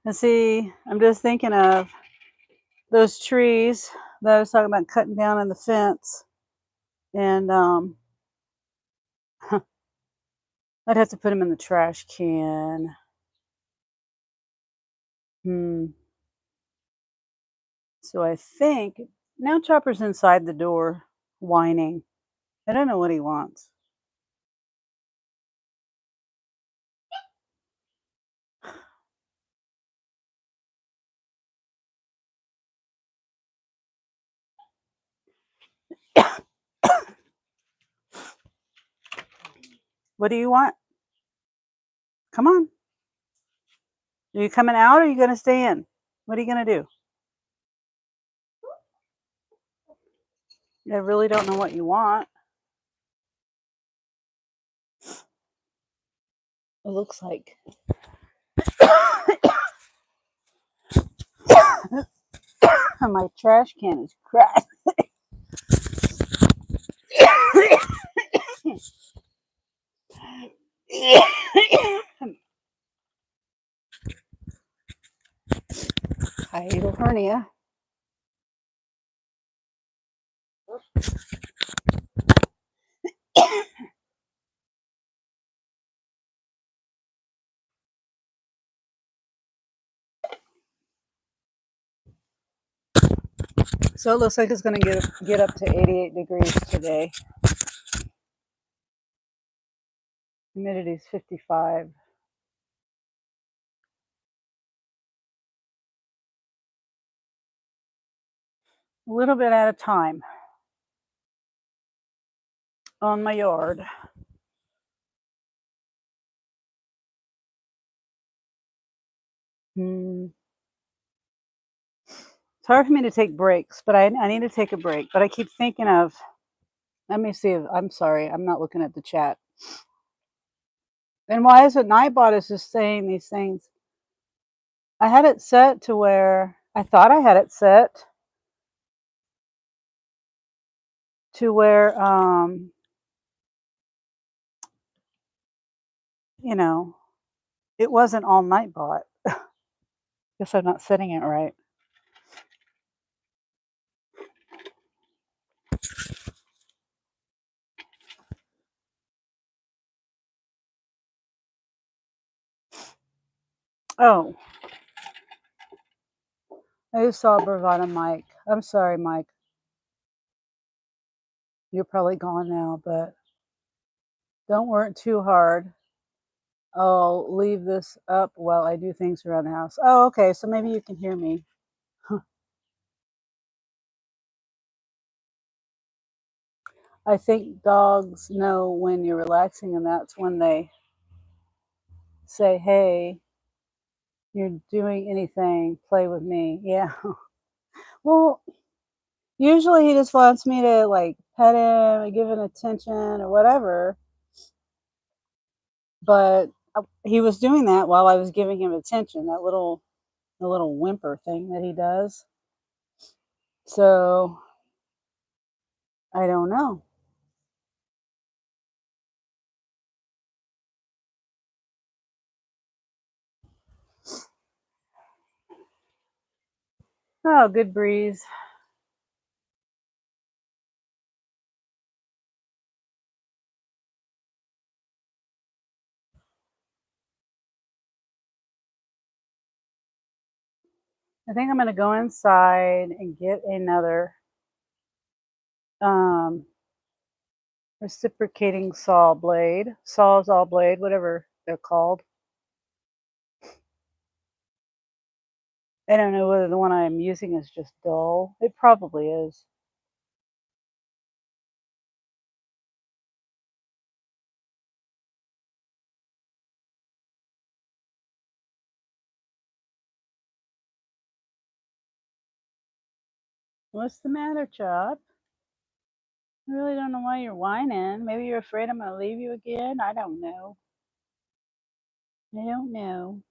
And see, I'm just thinking of those trees that I was talking about cutting down on the fence. And I'd have to put them in the trash can. So I think now Chopper's inside the door whining. I don't know what he wants. What do you want? Come on. Are you coming out or are you going to stay in? What are you going to do? I really don't know what you want. It looks like my trash can is cracked. Hiatal hernia. So it looks like it's going to get up to 88 degrees today. Humidity is 55. A little bit at a time on my yard. It's hard for me to take breaks, but I need to take a break. But I keep thinking of, let me see. I'm sorry, I'm not looking at the chat. And why is it Nightbot is just saying these things? I had it set to where I thought I had it set to where, you know, it wasn't all Nightbot. Guess I'm not setting it right. Oh, I just saw Bravada Mike. I'm sorry, Mike. You're probably gone now, but don't work too hard. I'll leave this up while I do things around the house. Oh, okay. So maybe you can hear me. I think dogs know when you're relaxing, and that's when they say, hey, you're doing anything, play with me. Yeah. Well, usually he just wants me to like pet him and give him attention or whatever. But he was doing that while I was giving him attention, the little whimper thing that he does. So I don't know. Oh, good breeze. I think I'm going to go inside and get another um, reciprocating saw blade, sawzall blade, whatever they're called. I don't know whether the one I'm using is just dull. It probably is. What's the matter, Chop? I really don't know why you're whining. Maybe you're afraid I'm going to leave you again. I don't know. I don't know.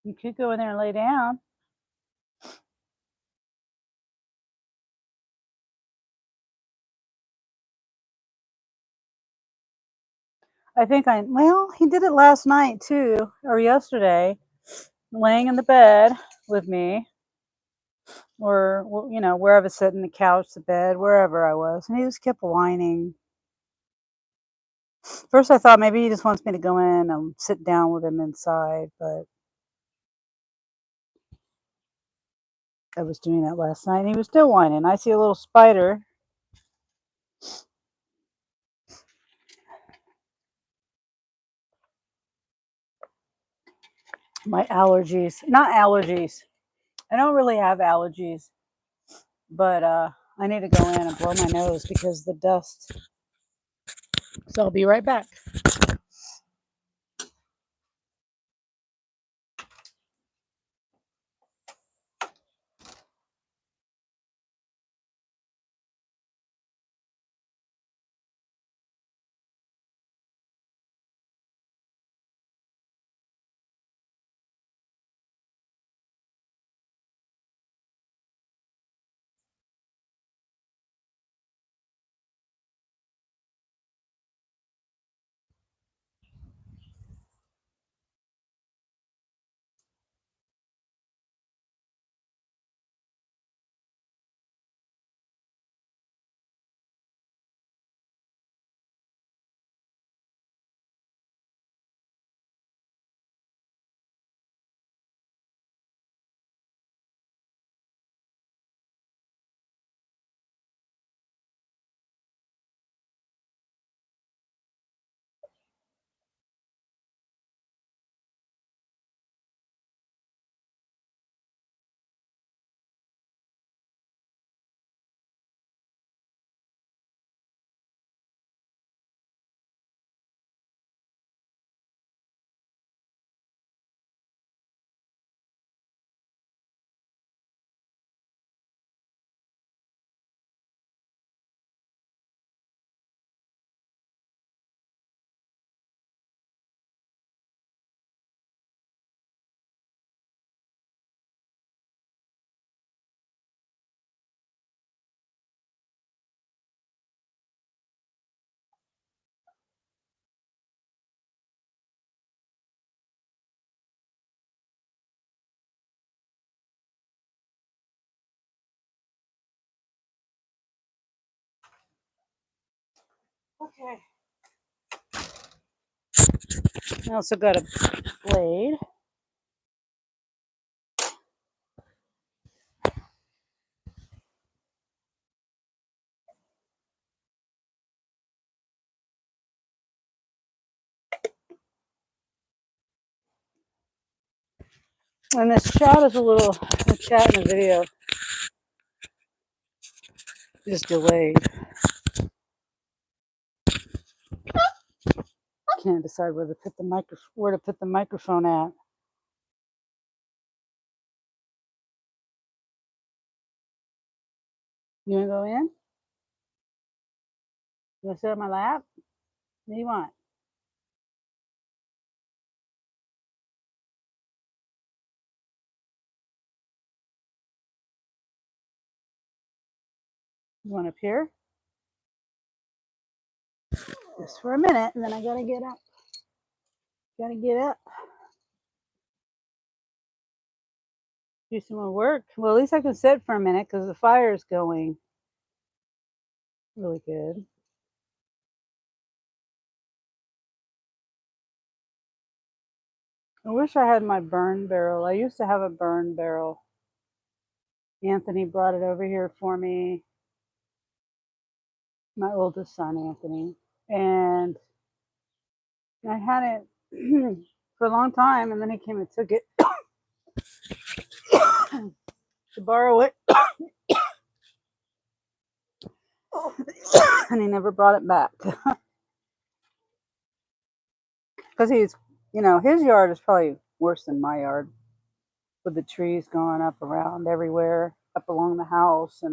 You could go in there and lay down. Well, he did it last night too, or yesterday, laying in the bed with me, or, well, where I was sitting, the couch, the bed, wherever I was. And he just kept whining. First, I thought maybe he just wants me to go in and sit down with him inside, but I was doing that last night and he was still whining. I see a little spider. My allergies, not allergies. I don't really have allergies, but I need to go in and blow my nose because the dust. So I'll be right back. Okay. I also got a blade. And this chat is the chat in the video is delayed. Can't decide where to put the microphone at. You want to go in? You want to sit on my lap? What do you want? One up here. Just for a minute, and then I gotta get up. Gotta get up. Do some more work. Well, at least I can sit for a minute because the fire is going really good. I wish I had my burn barrel. I used to have a burn barrel. Anthony brought it over here for me. My oldest son, Anthony. And I had it for a long time, and then he came and took it to borrow it. And he never brought it back. Because he's, his yard is probably worse than my yard, with the trees going up around everywhere, up along the house.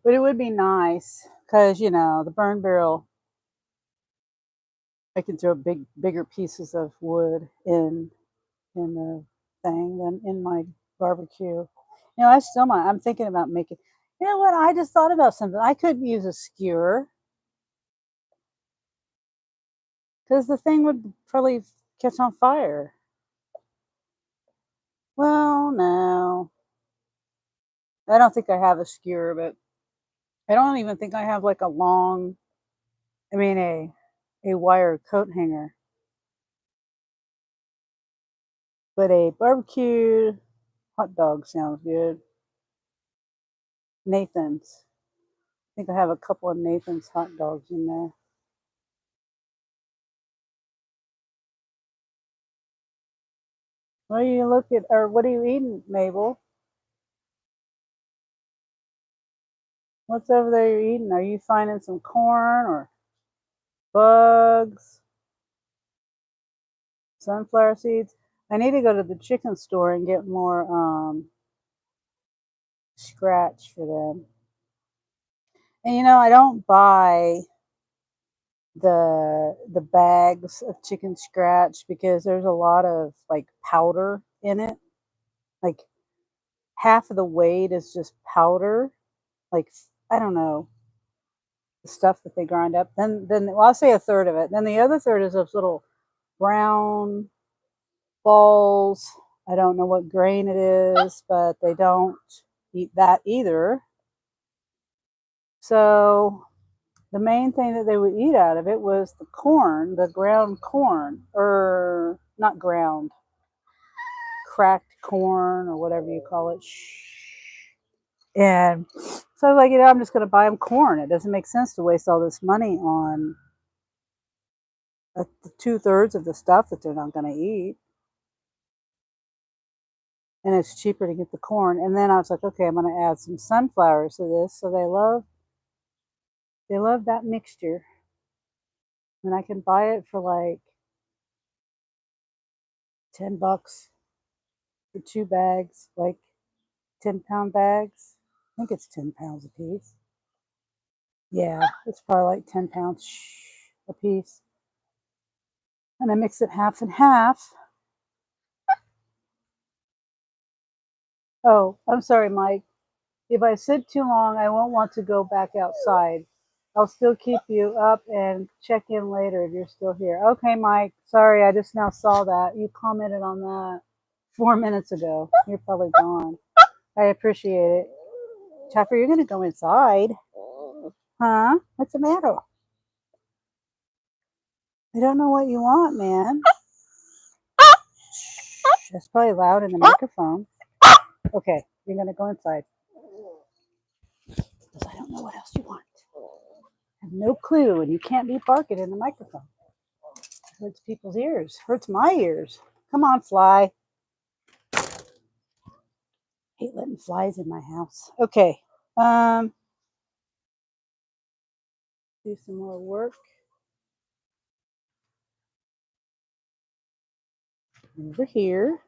But it would be nice because, the burn barrel, I can throw bigger pieces of wood in the thing than in my barbecue. I'm thinking about making, you know what? I just thought about something. I could use a skewer because the thing would probably catch on fire. Well, no. I don't think I have a skewer, but I don't even think I have like a wire coat hanger. But a barbecue hot dog sounds good. Nathan's. I think I have a couple of Nathan's hot dogs in there. What are you eating, Mabel? What's over there you're eating? Are you finding some corn or bugs? Sunflower seeds? I need to go to the chicken store and get more scratch for them. And I don't buy the bags of chicken scratch because there's a lot of like powder in it. Like half of the weight is just powder. Like I don't know, the stuff that they grind up. Then I'll say a third of it. Then the other third is those little brown balls. I don't know what grain it is, but they don't eat that either. So the main thing that they would eat out of it was the corn, the ground corn, or not ground, cracked corn or whatever you call it. And so I was like, I'm just going to buy them corn. It doesn't make sense to waste all this money on 2/3 of the stuff that they're not going to eat. And it's cheaper to get the corn. And then I was like, okay, I'm going to add some sunflowers to this. So they love that mixture. And I can buy it for like $10 for 2 bags, like 10-pound bags. I think it's 10 pounds a piece. Yeah, it's probably like 10 pounds a piece. And I mix it half and half. Oh, I'm sorry, Mike. If I sit too long, I won't want to go back outside. I'll still keep you up and check in later if you're still here. Okay, Mike. Sorry, I just now saw that. You commented on that 4 minutes ago. You're probably gone. I appreciate it. Chopper, you're going to go inside. Huh? What's the matter? I don't know what you want, man. That's probably loud in the microphone. Okay, you're going to go inside. Because I don't know what else you want. I have no clue, and you can't be barking in the microphone. It hurts people's ears. Hurts my ears. Come on, fly. Hate letting flies in my house. Okay. Do some more work. Over here.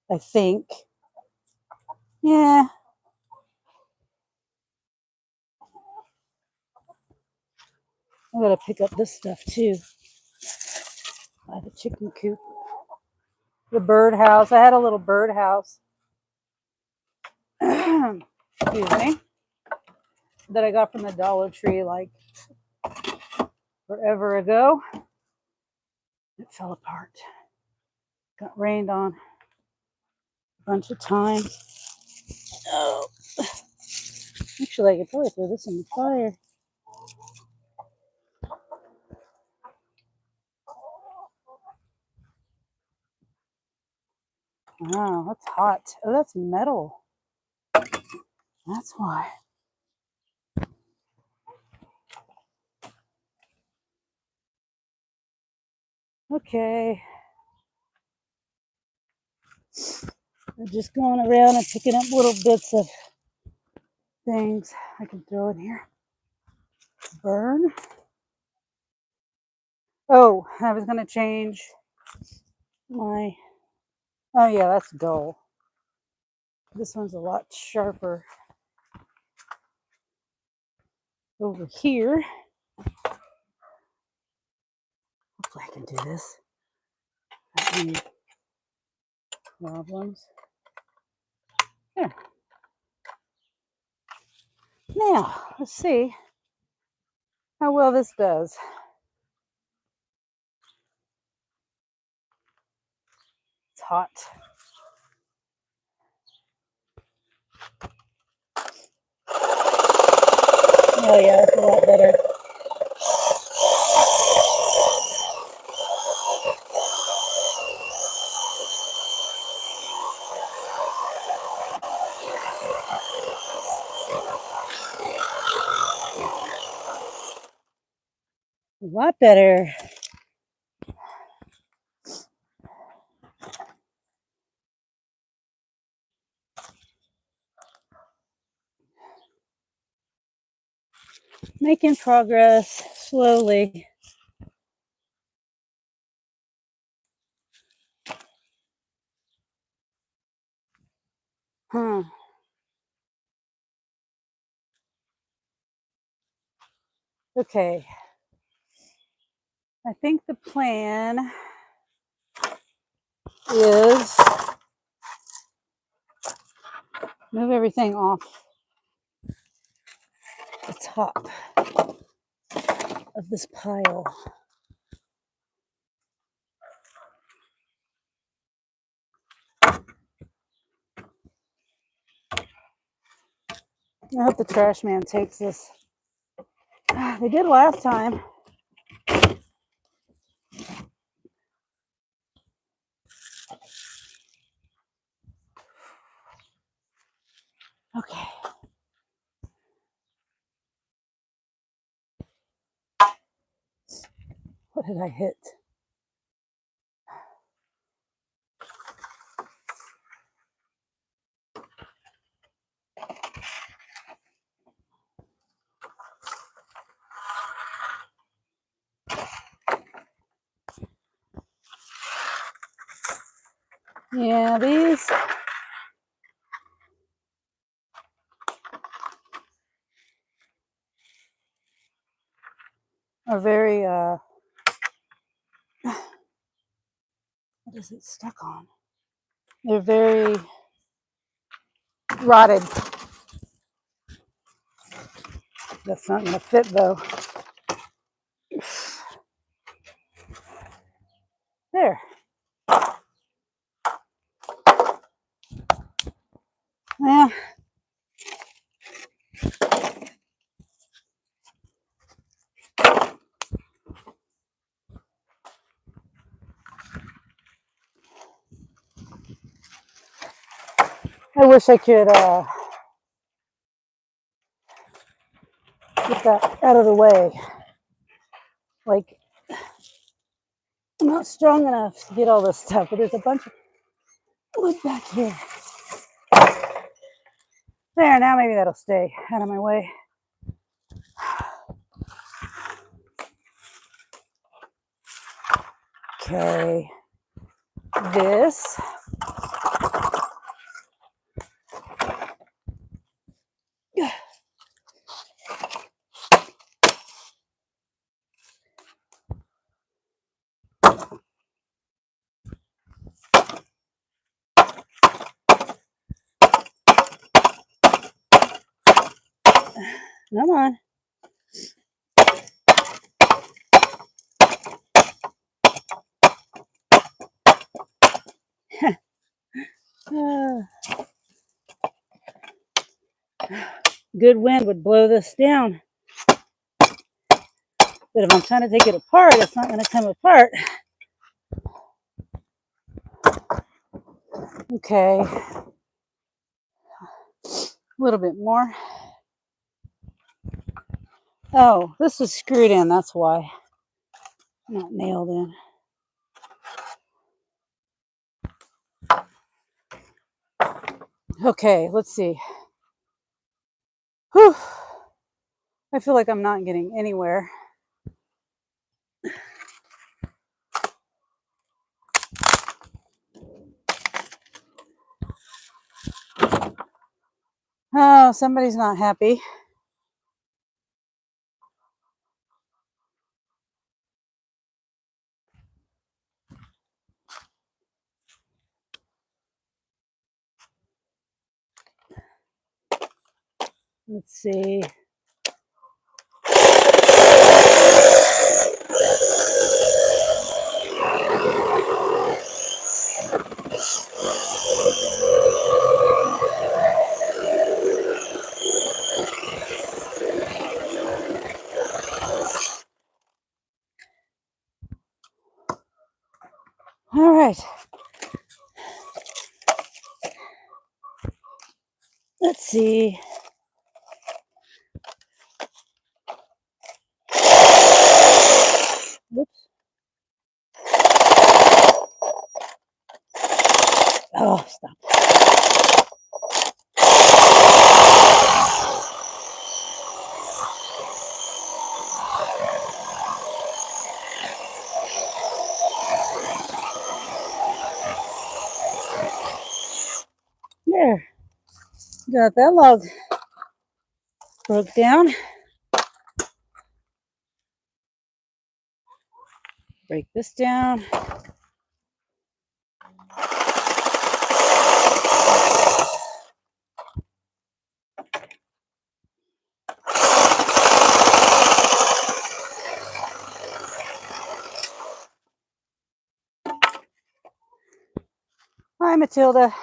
I think. Yeah. I gotta pick up this stuff too. By the chicken coop. the birdhouse. I had a little birdhouse. Excuse me. That I got from the Dollar Tree like forever ago. It fell apart. Got rained on a bunch of times. Oh. Actually, I could probably throw this in the fire. Wow, that's hot. Oh, that's metal. That's why. Okay. I'm just going around and picking up little bits of things I can throw in here. Burn. Oh, I was going to change my... Oh, yeah, that's dull. This one's a lot sharper. Over here. Hopefully I can do this. Not any problems. There. Now, let's see how well this does. It's hot. Oh yeah, it's a lot better. A lot better. Making progress slowly. Okay. I think the plan is move everything off the top of this pile. I hope the trash man takes this. They did last time. Okay. What did I hit? Yeah, these are very, what is it stuck on? They're very rotted. That's not going to fit though. There. Yeah. I wish I could get that out of the way. Like, I'm not strong enough to get all this stuff, but there's a bunch of wood back here. There, now maybe that'll stay out of my way. Okay, this. Come on. Good wind would blow this down. But if I'm trying to take it apart, it's not going to come apart. Okay. A little bit more. Oh, this was screwed in. That's why. Not nailed in. Okay, let's see. Whew. I feel like I'm not getting anywhere. Oh, somebody's not happy. Let's see. All right. Let's see. Whoops. Oh, stop. There. Got that log broke down. Break this down. Hi, Matilda.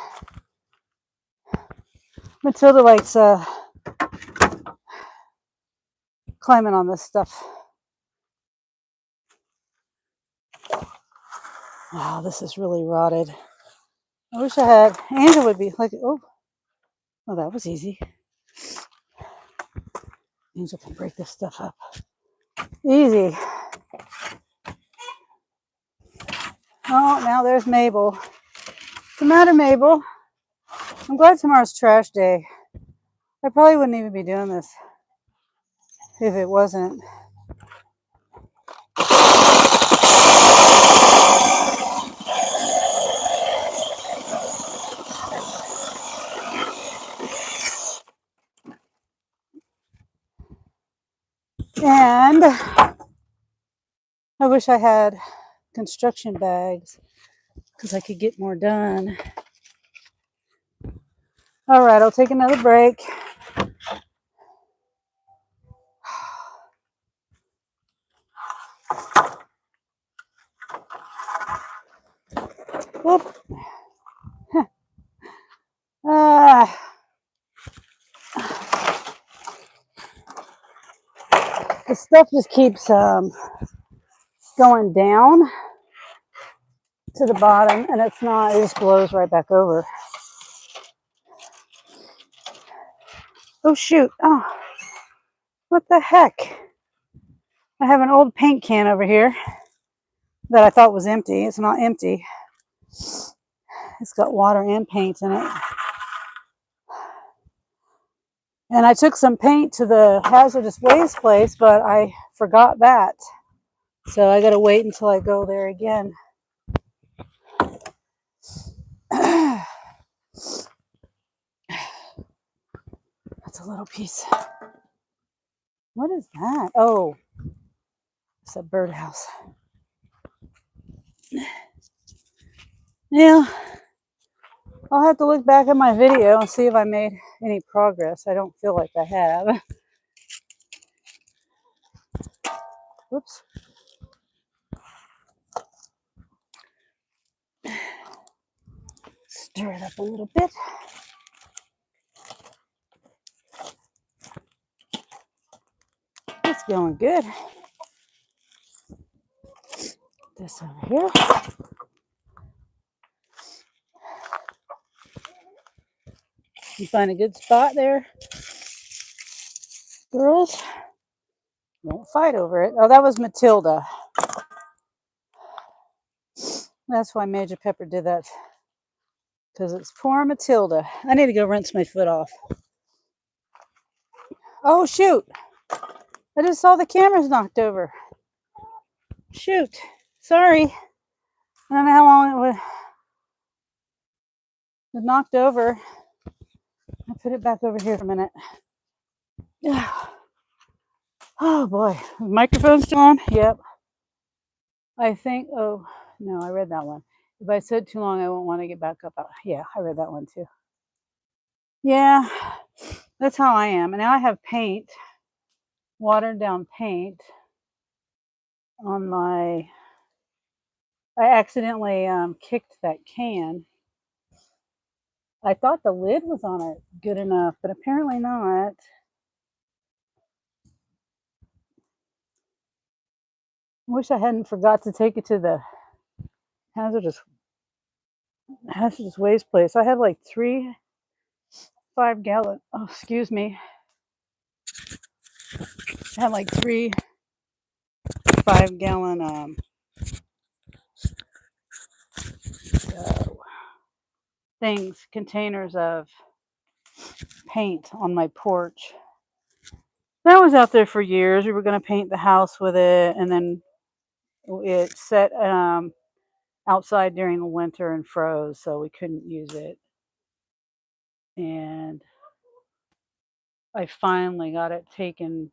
Matilda likes climbing on this stuff. Wow, this is really rotted. I wish I had. Angel would be like, oh, that was easy. Angel can break this stuff up. Easy. Oh, now there's Mabel. What's the matter, Mabel? I'm glad tomorrow's trash day. I probably wouldn't even be doing this if it wasn't. And I wish I had construction bags because I could get more done. All right, I'll take another break. Whoop. The stuff just keeps going down to the bottom, and it's not, it just blows right back over. Oh, shoot. Oh, what the heck? I have an old paint can over here that I thought was empty. It's not empty. It's got water and paint in it. And I took some paint to the hazardous waste place, but I forgot that. So I got to wait until I go there again. That's a little piece. What is that? Oh, it's a birdhouse. Yeah, I'll have to look back at my video and see if I made any progress. I don't feel like I have. Whoops. Stir it up a little bit. It's going good. This over here. You find a good spot there, girls? Don't fight over it. Oh, that was Matilda. That's why Major Pepper did that. Because it's poor Matilda. I need to go rinse my foot off. Oh, shoot. I just saw the cameras knocked over. Shoot. Sorry. I don't know how long it was knocked over. I'll put it back over here for a minute. Oh, boy. The microphone's still on? Yep. I think, oh, no, I read that one. If I said too long, I won't want to get back up. Yeah, I read that one too. Yeah, that's how I am. And now I have paint, watered down paint on my, I accidentally kicked that can. I thought the lid was on it good enough, but apparently not. I wish I hadn't forgot to take it to the hazardous waste place. I had like 3 5-gallon, oh, excuse me. I had like 3 5-gallon containers of paint on my porch. That was out there for years. We were going to paint the house with it, and then it set outside during the winter and froze, so we couldn't use it. And I finally got it taken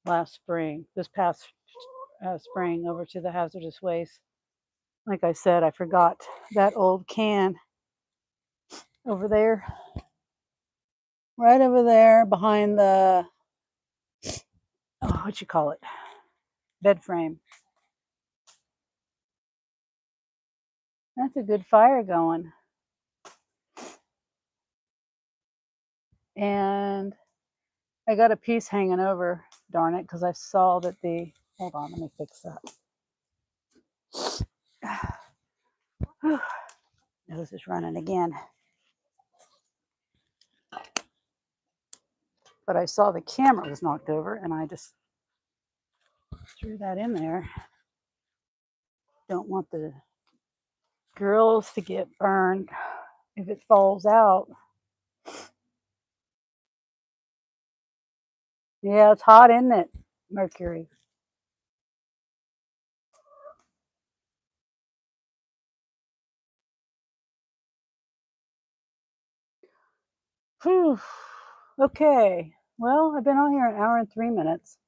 this past spring, over to the hazardous waste. Like I said, I forgot that old can over there, right over there behind the, what you call it, bed frame. That's a good fire going. And I got a piece hanging over, darn it, because I saw that hold on, let me fix that. Nose is running again. But I saw the camera was knocked over, and I just threw that in there. Don't want the girls to get burned if it falls out. Yeah, it's hot, isn't it, Mercury? Whew. Okay. Well, I've been on here 1 hour and 3 minutes.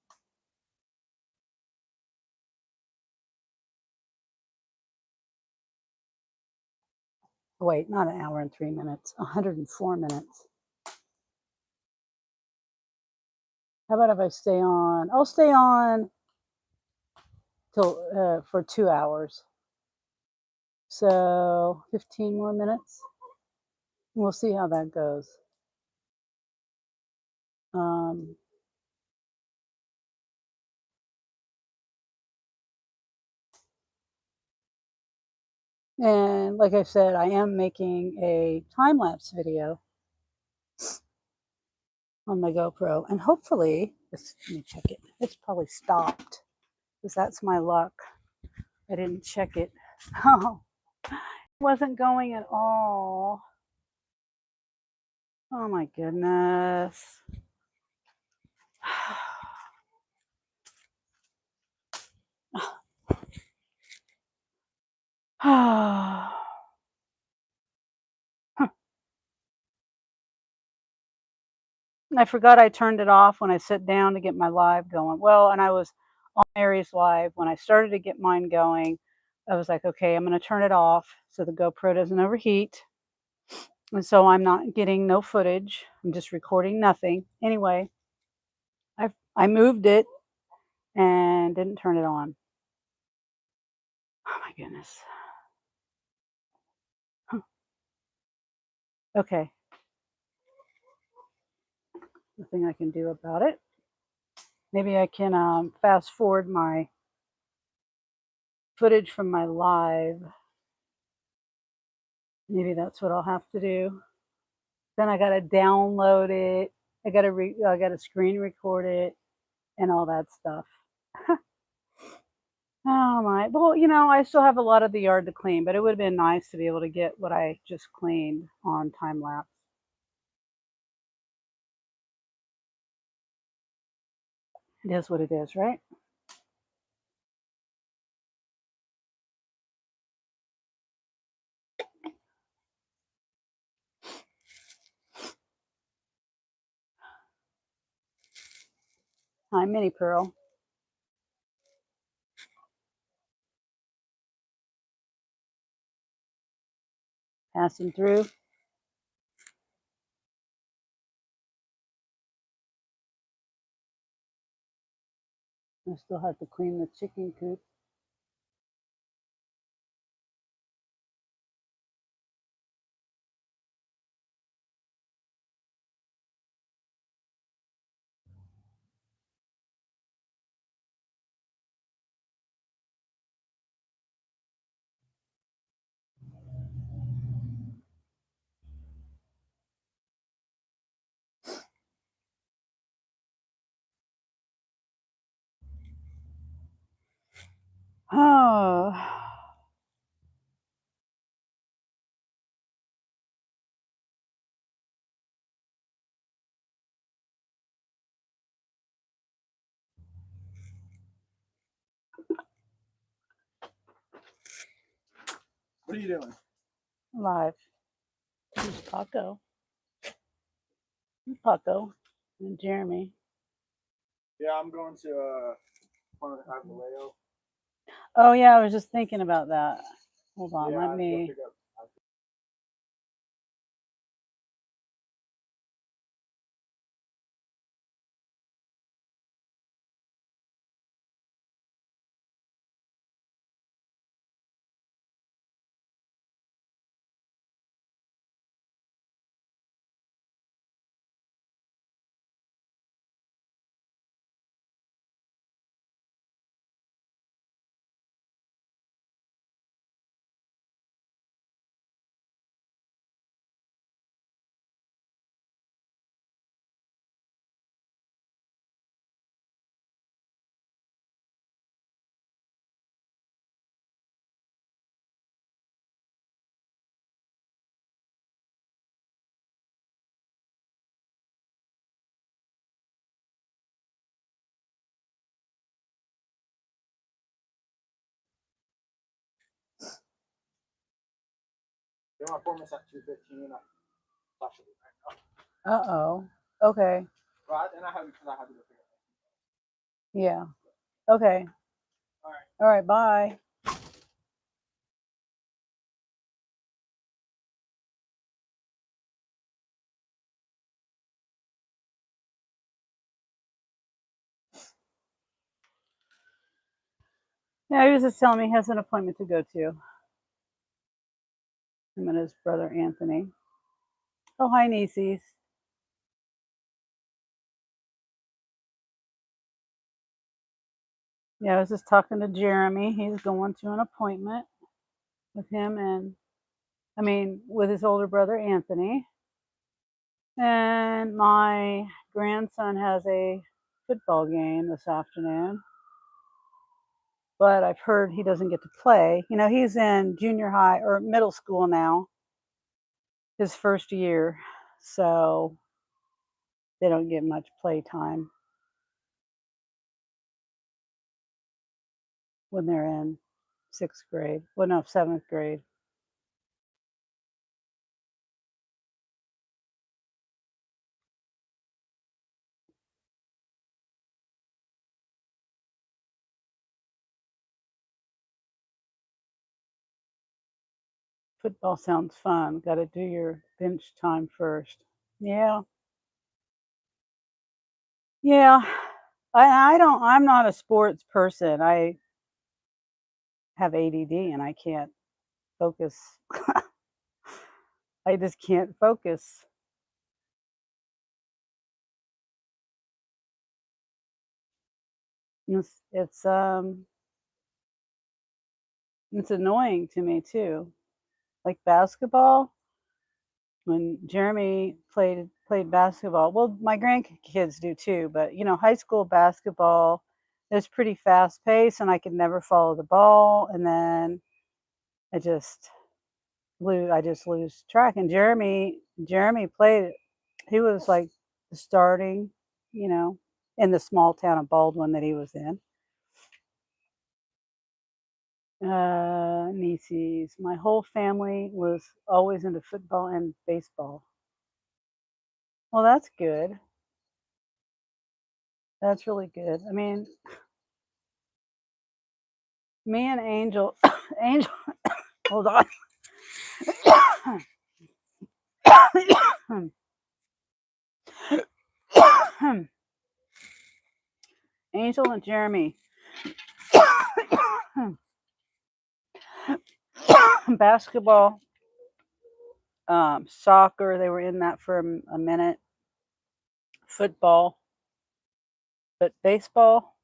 Wait, not 1 hour and 3 minutes. 104 minutes. How about if I stay on? I'll stay on till for 2 hours. So 15 more minutes. We'll see how that goes. And like I said, I am making a time-lapse video on my GoPro, and hopefully, let me check it. It's probably stopped, because that's my luck. I didn't check it. Oh, it wasn't going at all. Oh my goodness. I forgot I turned it off when I sat down to get my live going. Well, and I was on Mary's live. When I started to get mine going, I was like, okay, I'm going to turn it off so the GoPro doesn't overheat. And so I'm not getting no footage. I'm just recording nothing. Anyway, I moved it and didn't turn it on. Oh my goodness. Huh. Okay, nothing I can do about it. Maybe I can fast forward my footage from my live. Maybe that's what I'll have to do. Then I gotta download it. I gotta screen record it and all that stuff. Oh my. Well, I still have a lot of the yard to clean, but it would have been nice to be able to get what I just cleaned on time lapse. It is what it is, right? Hi, Mini Pearl. Passing through. I still have to clean the chicken coop. Oh. What are you doing? Live. Here's Paco. Paco and Jeremy. Yeah, I'm going to Vallejo. Oh yeah, I was just thinking about that. Hold on, Yeah, let I me. pick up. You want to form us at 2:15? Uh-oh. Okay. Right, and I have to go pick up. Yeah. Okay. All right. All right, bye. Yeah, he was just telling me he has an appointment to go to. Him and his brother Anthony. Oh, hi, nieces. Yeah, I was just talking to Jeremy. He's going to an appointment with him and, with his older brother Anthony. And my grandson has a football game this afternoon. But I've heard he doesn't get to play. He's in junior high or middle school now, his first year. So they don't get much play time when they're in sixth grade. Well, no, seventh grade. Football sounds fun. Got to do your bench time first. Yeah. Yeah. I'm not a sports person. I have ADD and I can't focus. I just can't focus. It's it's annoying to me too. Like basketball, when Jeremy played basketball. Well, my grandkids do too, but high school basketball is pretty fast paced, and I could never follow the ball, and then I just lose track. And Jeremy played. He was like starting, you know, in the small town of Baldwin that he was in. Nieces. My whole family was always into football and baseball. Well, that's good. That's really good. I mean, me and Angel, Angel, hold on. Angel and Jeremy, basketball, soccer. They were in that for a minute. Football, but baseball,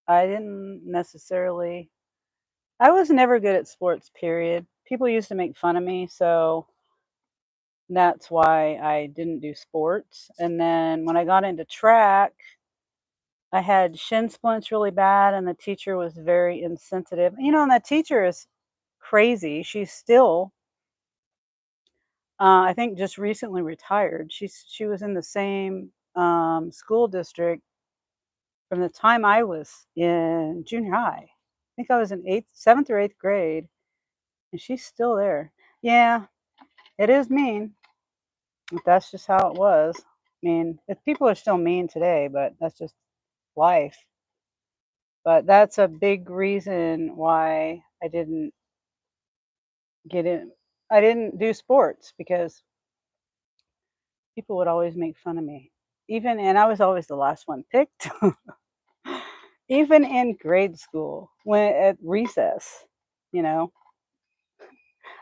I didn't necessarily. I was never good at sports. Period. People used to make fun of me, so that's why I didn't do sports. And then when I got into track, I had shin splints really bad, and the teacher was very insensitive. And that teacher is crazy. She's still, I think, just recently retired. She was in the same school district from the time I was in junior high. I think I was in seventh or eighth grade, and she's still there. Yeah, it is mean. But that's just how it was. I mean, people are still mean today, but that's just life. But that's a big reason why I didn't get in. I didn't do sports because people would always make fun of me. And I was always the last one picked. Even in grade school, when at recess, you know.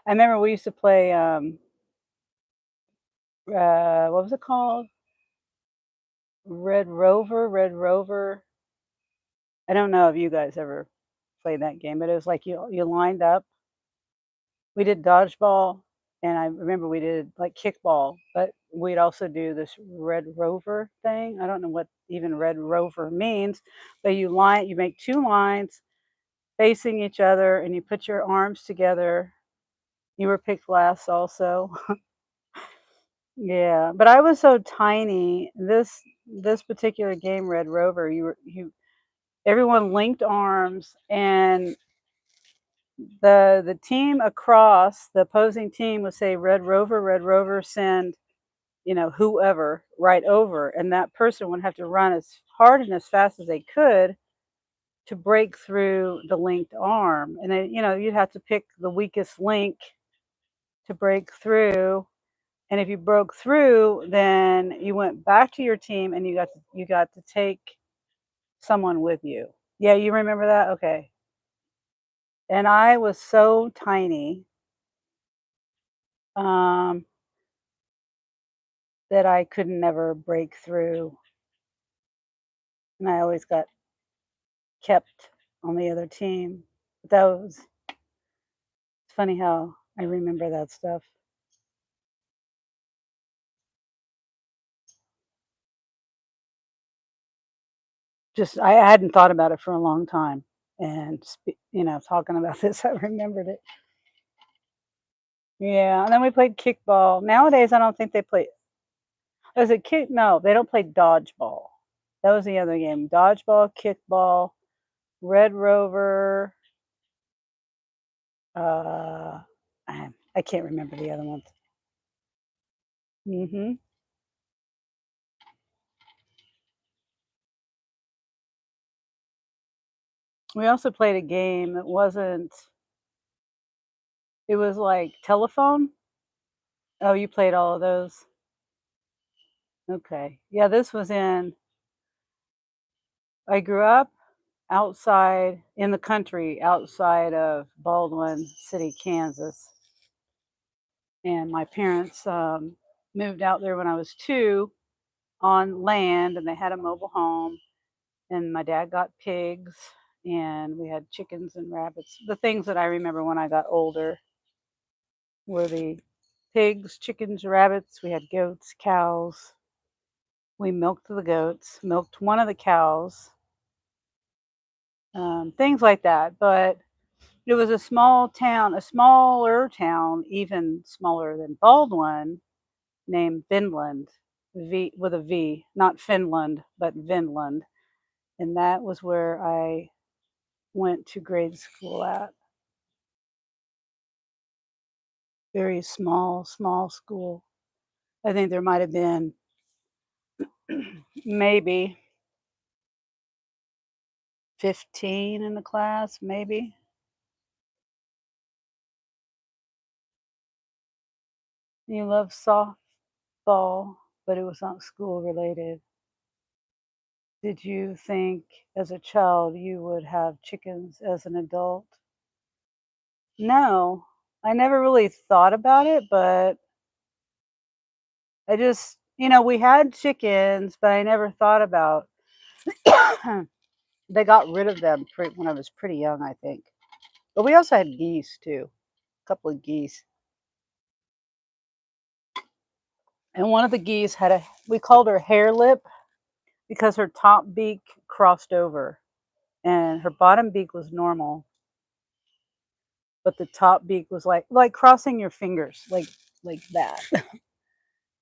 I remember we used to play what was it called? Red Rover. I don't know if you guys ever played that game, but it was like you lined up. We did dodgeball, and I remember we did like kickball, but we'd also do this Red Rover thing. I don't know what even Red Rover means, but you make two lines facing each other, and you put your arms together. You were picked last, also. Yeah, but I was so tiny. This particular game, Red Rover, you everyone linked arms, and the team across, the opposing team, would say Red Rover, send whoever right over, and that person would have to run as hard and as fast as they could to break through the linked arm, and then you'd have to pick the weakest link to break through. And if you broke through, then you went back to your team, and you got to take someone with you. Yeah, you remember that? Okay. And I was so tiny, um, that I could never break through, and I always got kept on the other team. But that was it's funny how I remember that stuff. Just I hadn't thought about it for a long time, and talking about this, I remembered it. Yeah, and then we played kickball. Nowadays, I don't think they play. Is it kick? No, they don't play dodgeball. That was the other game. Dodgeball, kickball, Red Rover. Uh, I can't remember the other ones. Hmm. We also played a game that wasn't. It was like telephone. Oh, you played all of those. Okay. Yeah, this was in I grew up outside in the country outside of Baldwin City, Kansas. And my parents moved out there when I was 2 on land, and they had a mobile home. And my dad got pigs, and we had chickens and rabbits. The things that I remember when I got older were the pigs, chickens, rabbits. We had goats, cows. We milked the goats, milked one of the cows, things like that. But it was a small town, a smaller town, even smaller than Baldwin, named Vinland, V with a V, not Finland, but Vinland. And that was where I went to grade school at. Very small school. I think there might have been maybe 15 in the class, maybe. You love softball, but it was not school related. Did you think as a child you would have chickens as an adult? No, I never really thought about it, but I just, we had chickens, but I never thought about they got rid of them when I was pretty young, I think. But we also had geese too, a couple of geese. And one of the geese we called her hair lip because her top beak crossed over and her bottom beak was normal, but the top beak was like crossing your fingers, like that.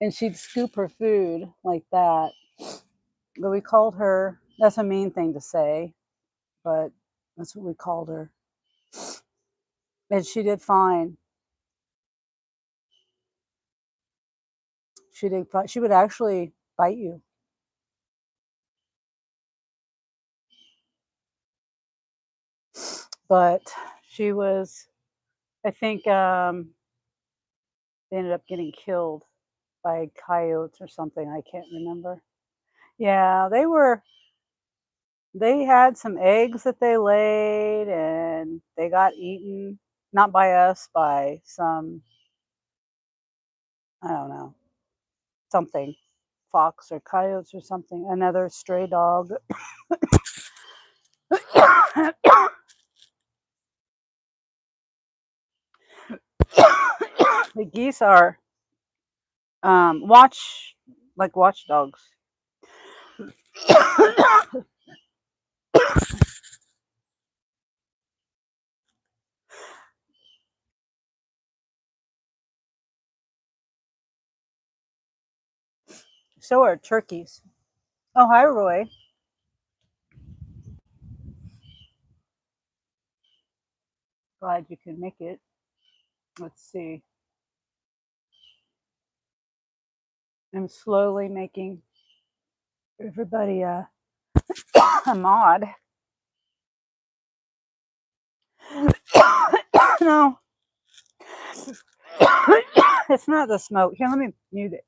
And she'd scoop her food like that. But we called her, that's a mean thing to say, but that's what we called her. And she did fine. She would actually bite you. But she was, I think they ended up getting killed by coyotes or something. I can't remember. Yeah, they had some eggs that they laid and they got eaten, not by us, by some, I don't know, something, fox or coyotes or something, another stray dog. The geese are like watchdogs. So are turkeys. Oh, hi, Roy. Glad you can make it. Let's see. I'm slowly making everybody a mod. No, it's not the smoke. Here, let me mute it.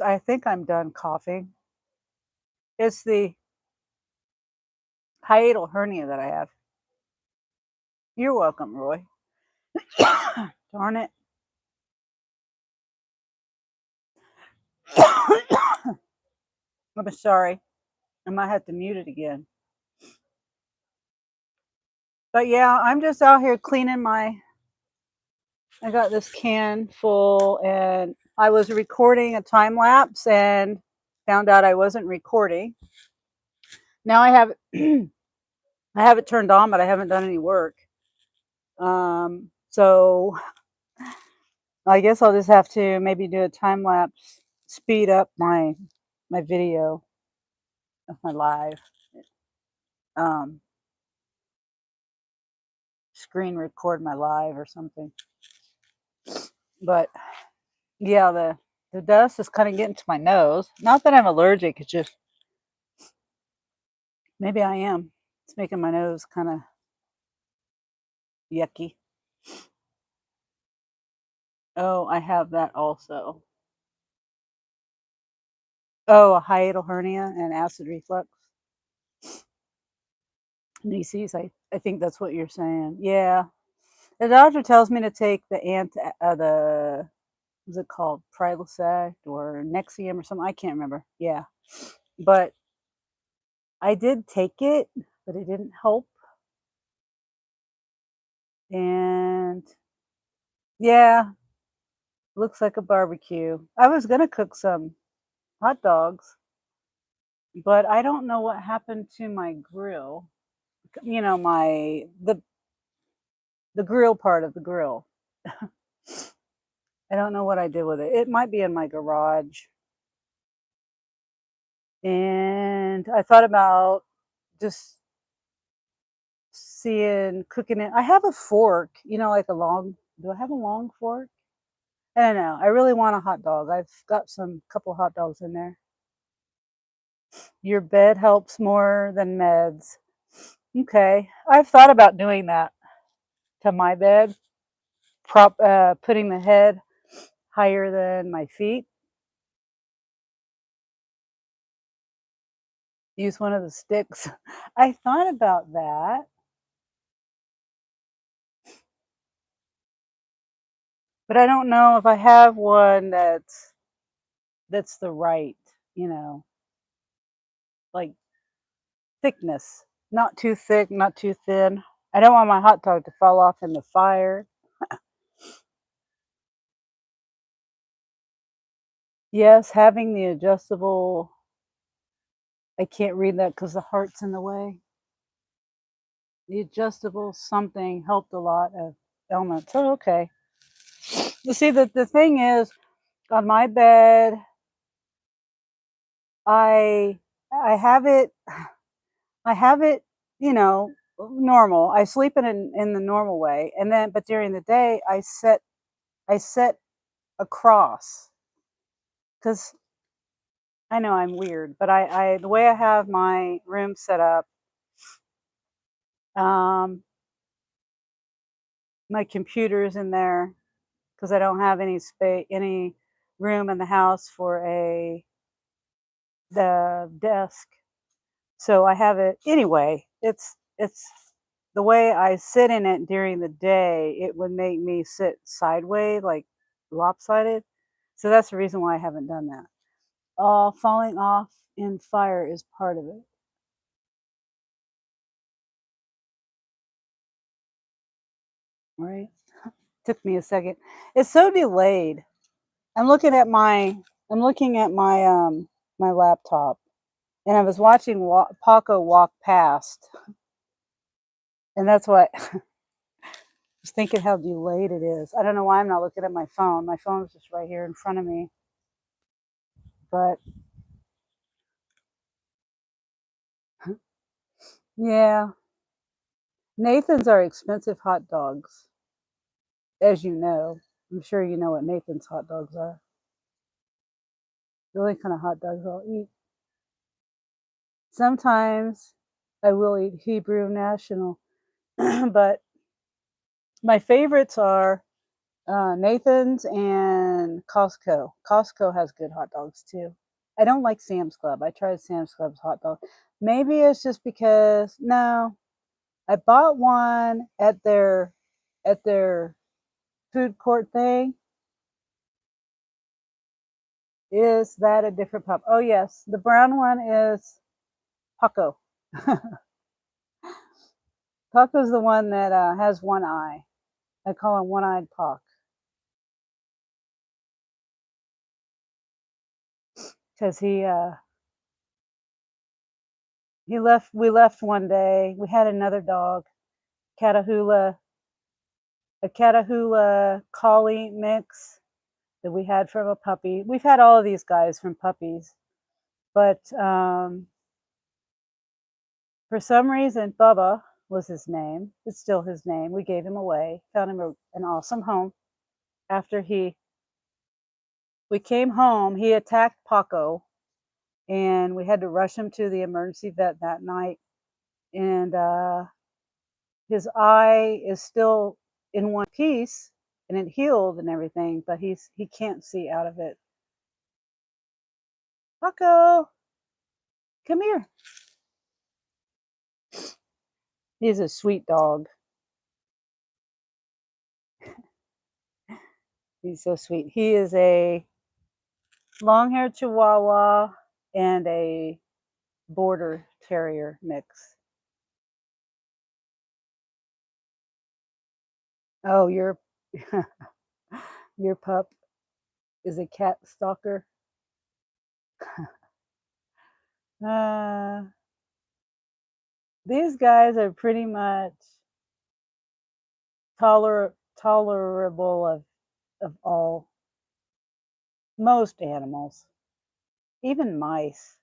I think I'm done coughing. It's the hiatal hernia that I have. You're welcome, Roy. Darn it. I'm sorry. I might have to mute it again. But yeah, I'm just out here cleaning I got this can full and I was recording a time lapse and found out I wasn't recording. Now I have I have it turned on, but I haven't done any work. So I guess I'll just have to maybe do a time lapse, speed up my video of my live, um, screen record my live or something. But yeah, The dust is kind of getting to my nose. Not that I'm allergic, it's just maybe I am. It's making my nose kind of yucky. Oh, I have that also. Oh, a hiatal hernia and acid reflux. Nieces, I think that's what you're saying. Yeah. The doctor tells me to take the what's it called? Prilosec or Nexium or something. I can't remember. Yeah. But I did take it, but it didn't help. And yeah, looks like a barbecue. I was gonna cook some hot dogs, but I don't know what happened to my grill. You know, the grill part of the grill. I don't know what I did with it. It might be in my garage. And I thought about just seeing cooking it. I have a fork, you know, like a long. Do I have a long fork? I don't know. I really want a hot dog. I've got some couple hot dogs in there. Your bed helps more than meds. Okay, I've thought about doing that to my bed. Putting the head higher than my feet. Use one of the sticks. I thought about that, but I don't know if I have one that's the right, you know, like thickness. Not too thick, not too thin. I don't want my hot dog to fall off in the fire. Yes, having the adjustable, I can't read that because the heart's in the way. The adjustable something helped a lot of ailments. Oh, okay. You see, the thing is, on my bed, I I have it I have it, you know, normal. I sleep in the normal way, and then but during the day, I set across because I know I'm weird, but I the way I have my room set up, um, my computer's in there because I don't have any room in the house for a the desk. So I have it anyway. It's the way I sit in it during the day, it would make me sit sideways, like lopsided. So that's the reason why I haven't done that. Falling off in fire is part of it, right? Took me a second. It's so delayed. I'm looking at my my laptop, and I was watching Paco walk past, and that's what I was thinking how delayed it is. I don't know why I'm not looking at my phone. My phone is just right here in front of me, but yeah, Nathan's are expensive hot dogs, as you know. I'm sure you know what Nathan's hot dogs are. The only kind of hot dogs I'll eat. Sometimes I will eat Hebrew National, but my favorites are Nathan's and Costco. Costco has good hot dogs too. I don't like Sam's Club. I tried Sam's Club's hot dog. Maybe it's just because no, I bought one at their food court thing. Is that a different pup? Oh yes, the brown one is Paco. Paco's the one that has one eye. I call him one-eyed Pac because he left. We left one day. We had another dog, Catahoula, a Catahoula Collie mix that we had from a puppy. We've had all of these guys from puppies, but for some reason, Bubba was his name. It's still his name. We gave him away. Found him an awesome home after he we came home. He attacked Paco, and we had to rush him to the emergency vet that night. And his eye is still in one piece, and it healed and everything, but he can't see out of it. Paco, come here. He's a sweet dog. He's so sweet. He is a long-haired Chihuahua and a border terrier mix. Oh, your your pup is a cat stalker. Uh, these guys are pretty much tolerable of all most animals, even mice.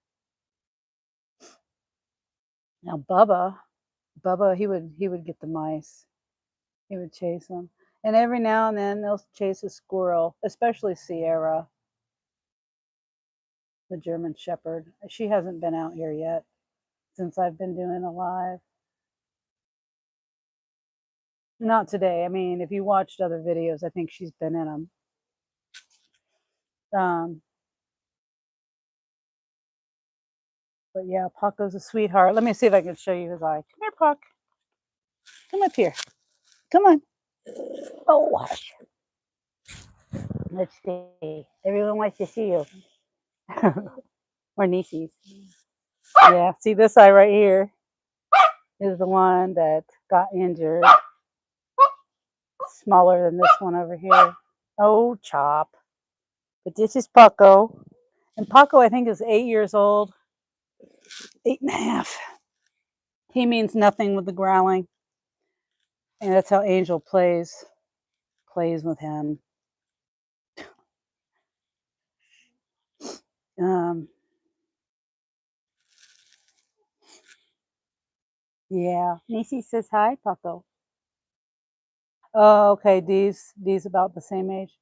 Now Bubba, he would get the mice. He would chase them, and every now and then they'll chase a squirrel, especially Sierra, the German Shepherd. She hasn't been out here yet since I've been doing a live. Not today. I mean, if you watched other videos, I think she's been in them. But yeah, Paco's a sweetheart. Let me see if I can show you his eye. Come here, Pac. Come up here. Come on. Oh, gosh. Let's see. Everyone wants to see you. Or nieces. Yeah, see this eye right here is the one that got injured. Smaller than this one over here. Oh, Chop. But this is Paco. And Paco, I think, is 8 years old. 8.5. He means nothing with the growling. And that's how Angel plays with him. Yeah. Nisi says hi, Paco. Oh, okay. Dee's about the same age.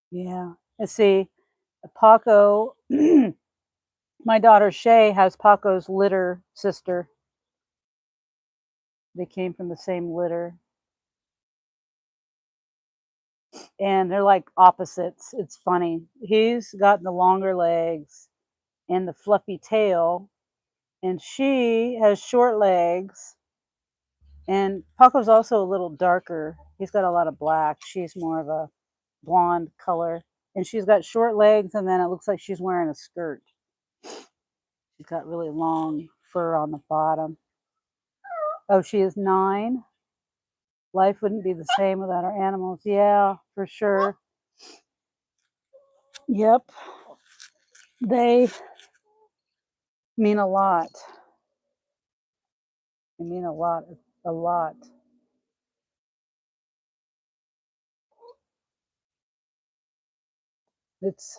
Yeah. Let's see. Paco, my daughter Shay has Paco's litter sister. They came from the same litter. And they're like opposites. It's funny. He's got the longer legs and the fluffy tail, and she has short legs. And Paco's also a little darker. He's got a lot of black. She's more of a blonde color. And she's got short legs, and then it looks like she's wearing a skirt. She's got really long fur on the bottom. Oh, she is 9. Life wouldn't be the same without our animals. Yeah, for sure. Yep. They mean a lot. They mean a lot. A lot. It's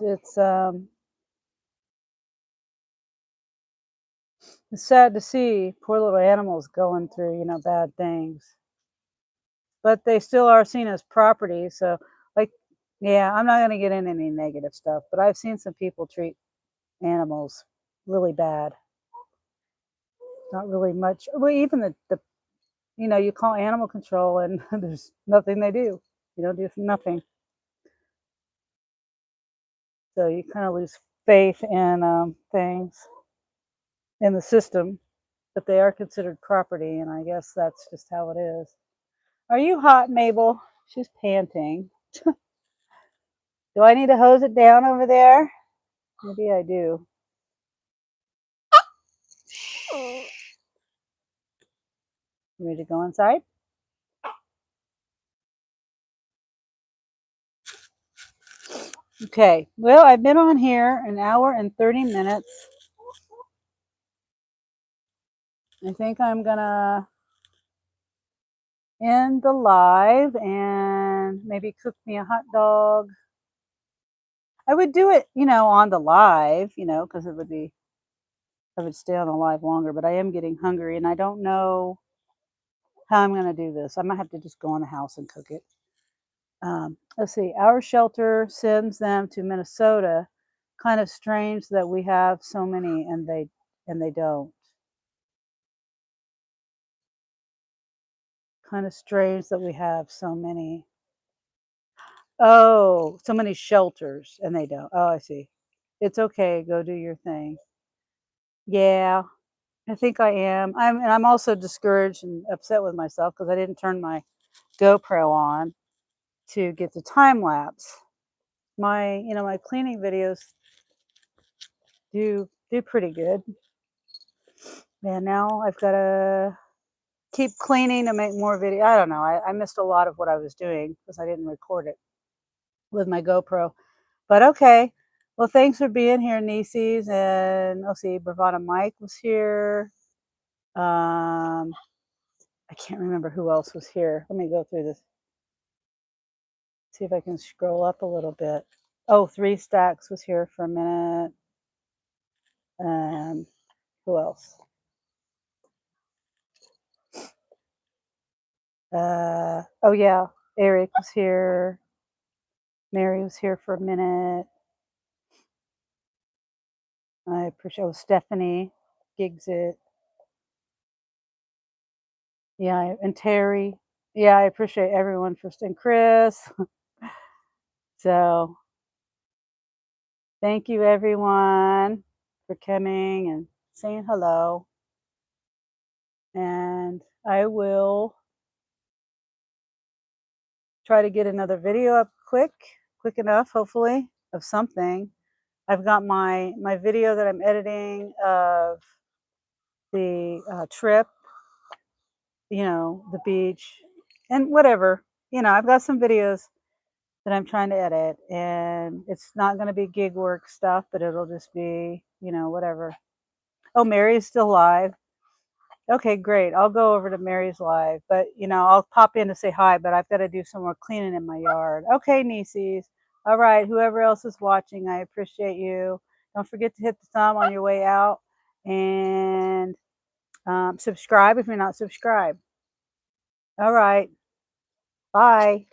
sad to see poor little animals going through, bad things. But they still are seen as property. So, like, yeah, I'm not going to get into any negative stuff, but I've seen some people treat animals really bad. Not really much. Well, even the you call animal control and there's nothing they do. You don't do nothing. So you kind of lose faith in things in the system, but they are considered property, and I guess that's just how it is. Are you hot, Mabel? She's panting. Do I need to hose it down over there? Maybe I do. You ready to go inside? Okay. Well, I've been on here an hour and 30 minutes. I think I'm gonna end the live and maybe cook me a hot dog. I would do it, on the live, because I would stay on the live longer, but I am getting hungry and I don't know how I'm going to do this. I might have to just go in the house and cook it. Let's see. Our shelter sends them to Minnesota. Kind of strange that we have so many and they don't. Kind of strange that we have so many. Oh, so many shelters and they don't. Oh, I see. It's okay. Go do your thing. Yeah, I think I am. I'm also discouraged and upset with myself because I didn't turn my GoPro on to get the time lapse. My cleaning videos do pretty good. Yeah, now I've got to keep cleaning to make more video. I don't know. I missed a lot of what I was doing because I didn't record it with my GoPro. But okay. Well, thanks for being here, Nieces. And let's see, Bravada Mike was here. I can't remember who else was here. Let me go through this. See if I can scroll up a little bit. Oh, Three Stacks was here for a minute. Who else? Oh yeah, Eric was here. Mary was here for a minute. I appreciate. Oh, Stephanie gigs it. Yeah, and Terry. Yeah, I appreciate everyone for staying. Chris. So thank you everyone for coming and saying hello. And I will try to get another video up quick enough, hopefully, of something. I've got my video that I'm editing of the trip, the beach, and whatever. I've got some videos that I'm trying to edit, and it's not going to be gig work stuff, but it'll just be, whatever. Oh, Mary is still live. Okay, great. I'll go over to Mary's live, but I'll pop in to say hi, but I've got to do some more cleaning in my yard. Okay, nieces. All right, whoever else is watching, I appreciate you. Don't forget to hit the thumb on your way out and subscribe if you're not subscribed. All right. Bye.